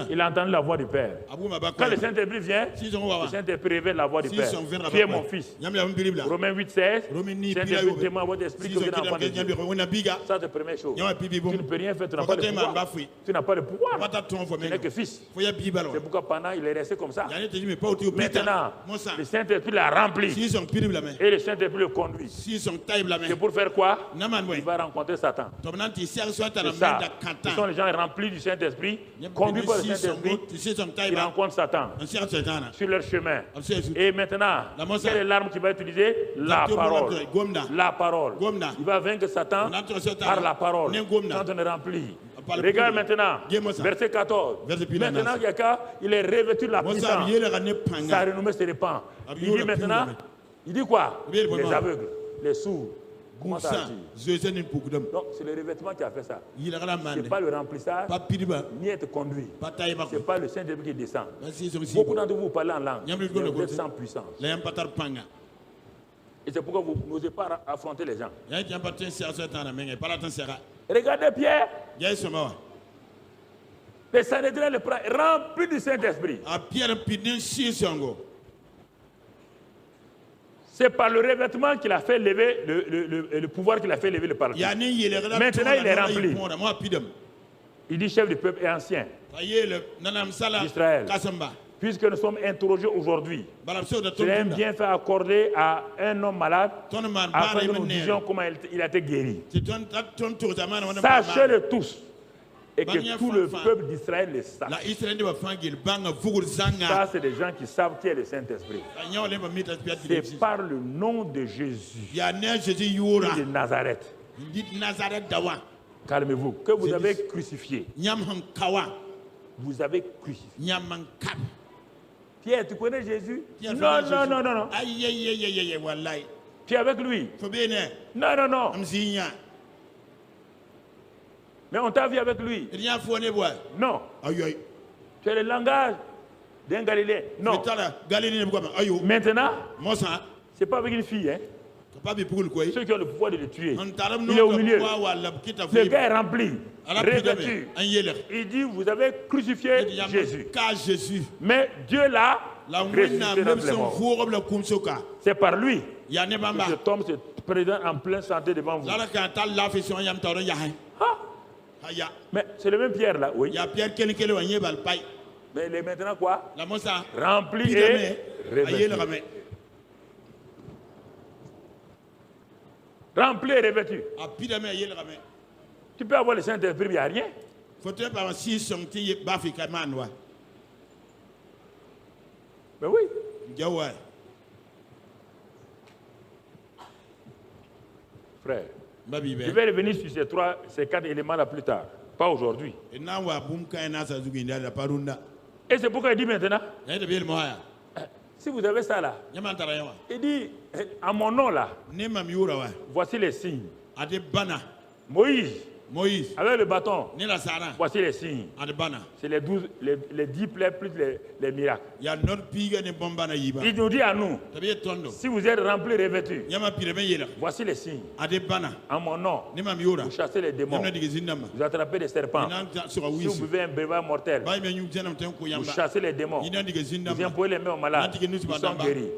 il a entendu la voix du Père. Quand le Saint-Esprit vient, le Saint-Esprit révèle la voix du Père. Tu es mon fils. Romains 8, 16. Saint-Esprit témoigne à votre esprit que vous êtes enfant de Dieu. Ça, c'est la première chose. Tu ne peux rien faire, tu n'as pas de pouvoir. Tu n'as pas de pouvoir. Tu n'es que fils. C'est pourquoi pendant il est resté comme ça. Maintenant, le Saint-Esprit l'a rempli. Et le Saint-Esprit le conduit. C'est pour faire quoi? Il va rencontrer Satan. C'est ça. Ce sont les gens remplis du Saint-Esprit, conduits par le Saint-Esprit, qui rencontrent Satan sur leur chemin. Et maintenant, quelle est l'arme qu'il va utiliser? La parole. La parole. Il va vaincre Satan par la parole quand on est rempli. Regarde maintenant, verset 14. Maintenant, il est revêtu de la puissance. Sa renommée se répand. Il dit maintenant, il dit quoi? Les aveugles, les sourds. Donc c'est le revêtement qui a fait ça. Ce n'est pas le remplissage, ni être conduit. Ce n'est pas le Saint-Esprit qui descend. Beaucoup d'entre vous parlez en langue, mais vous êtes sans puissance. Et c'est pourquoi vous n'osez pas affronter les gens. Regardez Pierre. Le Sanhédrin le prend rempli du Saint-Esprit. C'est par le revêtement qu'il a fait lever le pouvoir qu'il a fait lever le Parlement. Maintenant, il est rempli. Il dit chef du peuple et ancien d'Israël. Puisque nous sommes interrogés aujourd'hui, c'est un bienfait accordé à un homme malade afin que nous disions comment il a été guéri. Sachez-le tous. Et que tout le peuple d'Israël le sache. Ça, c'est des gens qui savent qui est le Saint-Esprit. C'est par le nom de Jésus de Nazareth. Calmez-vous. Que vous avez crucifié. Vous avez crucifié. Pierre, tu connais Jésus? Non. Tu es avec lui? Non. Mais on t'a vu avec lui. Non. Tu as le langage d'un Galiléen. Non. Maintenant, c'est pas avec une fille. Hein? Ceux qui ont le pouvoir de le tuer. Il est au milieu. Le gars est rempli, revêtu. Il dit, vous avez crucifié Jésus. Mais Dieu l'a ressuscité d'entre les morts. C'est par lui que cet homme se présente en pleine santé devant vous. Mais c'est le même Pierre là, oui. Mais il est maintenant quoi? Rempli et revêtu. Rempli et revêtu. Tu peux avoir le Saint-Esprit, il n'y a rien. Mais oui. Frère. Je vais revenir sur ces 4 éléments là plus tard, pas aujourd'hui. Et c'est pourquoi il dit maintenant, si vous avez ça là, il dit, à mon nom là, voici les signes. Moïse, avec le bâton, voici les signes. C'est les 10 plaies plus les miracles. Il nous dit à nous, si vous êtes remplis et revêtus, voici les signes. En mon nom, vous chassez les démons, vous attrapez des serpents. Si vous buvez un breuvage mortel, vous chassez les démons, vous imposez les mains aux malades, ils sont guéris.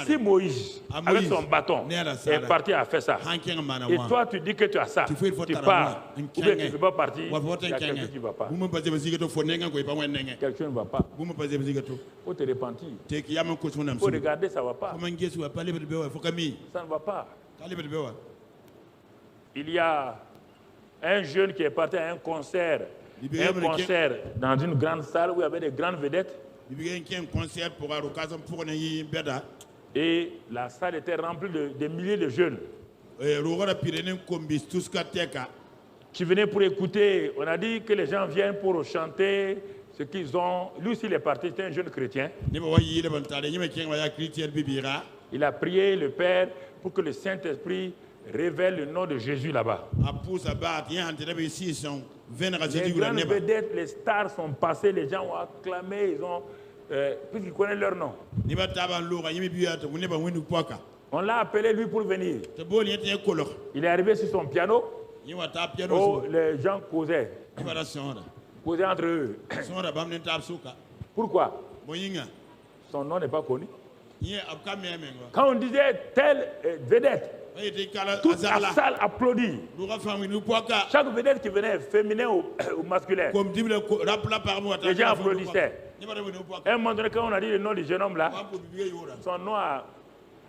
Si Moïse, avec son bâton, est parti à faire ça, et toi tu dis que tu as ça, tu pars, ou bien tu ne peux pas partir, il y a quelqu'un qui ne va pas. Quelqu'un ne va pas. Il faut te repentir. Il faut regarder, ça ne va pas. Ça ne va pas. Il y a un jeune qui est parti à un concert dans une grande salle où il y avait des grandes vedettes. Et la salle était remplie de milliers de jeunes qui venaient pour écouter. On a dit que les gens viennent pour chanter Ce qu'ils ont, lui aussi il est parti, c'était un jeune chrétien. Il a prié le Père pour que le Saint-Esprit révèle le nom de Jésus là-bas. Les grandes vedettes, les stars sont passées, les gens ont acclamé, ils ont, puisqu'ils connaissent leur nom. On l'a appelé lui pour venir. Il est arrivé sur son piano. Oh, les gens causaient. Causaient entre eux. Pourquoi? Son nom n'est pas connu. Quand on disait telle vedette, toute la salle applaudit. Chaque vedette qui venait, féminin ou masculin, les gens applaudissaient. À un moment donné, quand on a dit le nom du jeune homme là, son nom a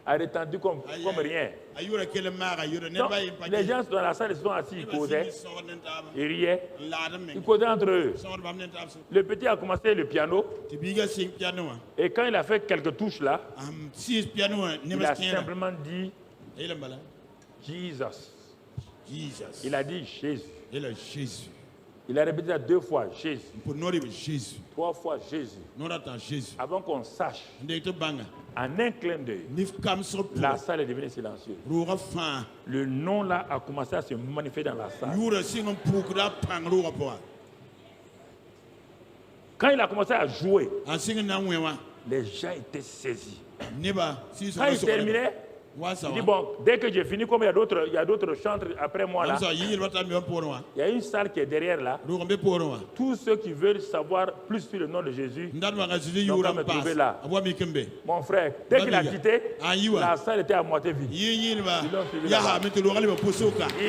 retenti comme rien. Donc, les gens dans la salle se sont assis, ils causaient, ils riaient, ils causaient entre eux. Le petit a commencé le piano, et quand il a fait quelques touches là, il a simplement dit Jesus. Il a dit Jésus. Il a répété ça 2 fois, Jésus. 3 fois, Jésus. Avant qu'on sache, en un clin d'œil, la salle est devenue silencieuse. Le nom là a commencé à se manifester dans la salle. Quand il a commencé à jouer, les gens étaient saisis. Quand il terminait, il dit bon, dès que j'ai fini, comme il y a d'autres chantres après moi là, il y a une salle qui est derrière là. Tous ceux qui veulent savoir plus sur le nom de Jésus, donc on me trouver là. Mon frère, dès qu'il a quitté, la salle était à moitié vide. Il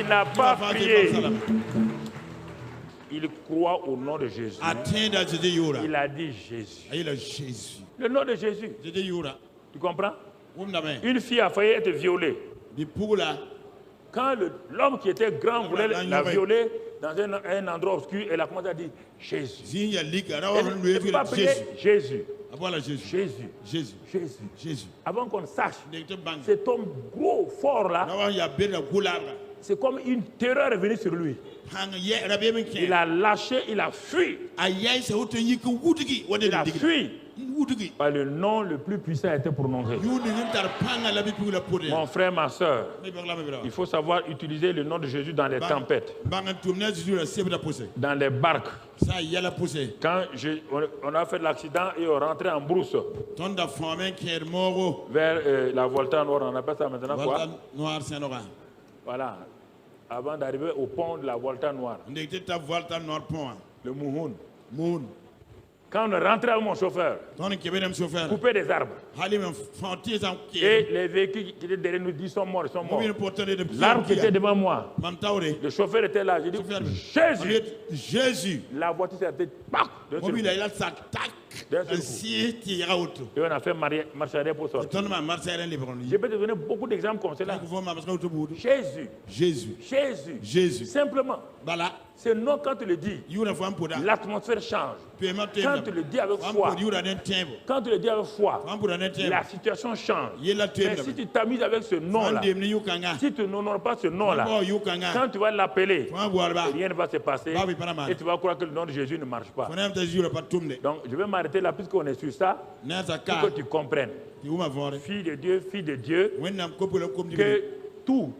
n'a pas prié. Il croit au nom de Jésus. Il a dit Jésus. Le nom de Jésus. Tu comprends? Une fille a failli être violée. Quand l'homme qui était grand voulait la violer dans un endroit obscur, elle a commencé à dire Jésus. Elle ne pas prier Jésus. Jésus. Avant qu'on sache, cet homme gros, fort là, c'est comme une terreur est venue sur lui. Il a lâché, il a fui. Il a fui. Le nom le plus puissant a été prononcé. Mon frère, ma soeur, il faut savoir utiliser le nom de Jésus dans les tempêtes, dans les barques. Quand on a fait l'accident et on rentrait en brousse vers la Volta Noire, on appelle ça maintenant quoi? Voilà, avant d'arriver au pont de la Volta Noire, le Mouhoun. Quand on rentrait avec mon chauffeur, couper des arbres. Et les véhicules qui étaient derrière nous disent sont morts. L'arbre qui était devant moi, le chauffeur était là. J'ai dit Jésus. La voiture s'est arrêtée. Et on a fait marche arrière pour sortir. Je peux te donner beaucoup d'exemples comme cela. Jésus. Simplement. Ce nom, quand tu le dis, l'atmosphère change. Quand tu le dis avec foi, la situation change. Mais si tu t'amuses avec ce nom-là, si tu n'honores pas ce nom-là, quand tu vas l'appeler, rien ne va se passer et tu vas croire que le nom de Jésus ne marche pas. Donc, je vais m'arrêter là puisqu'on est sur ça, pour que tu comprennes. Fille de Dieu, que tout,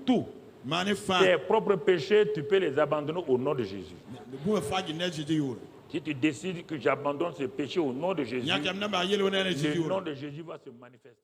tes propres péchés, tu peux les abandonner au nom de Jésus. Si tu décides que j'abandonne ces péchés au nom de Jésus, le nom de Jésus va se manifester.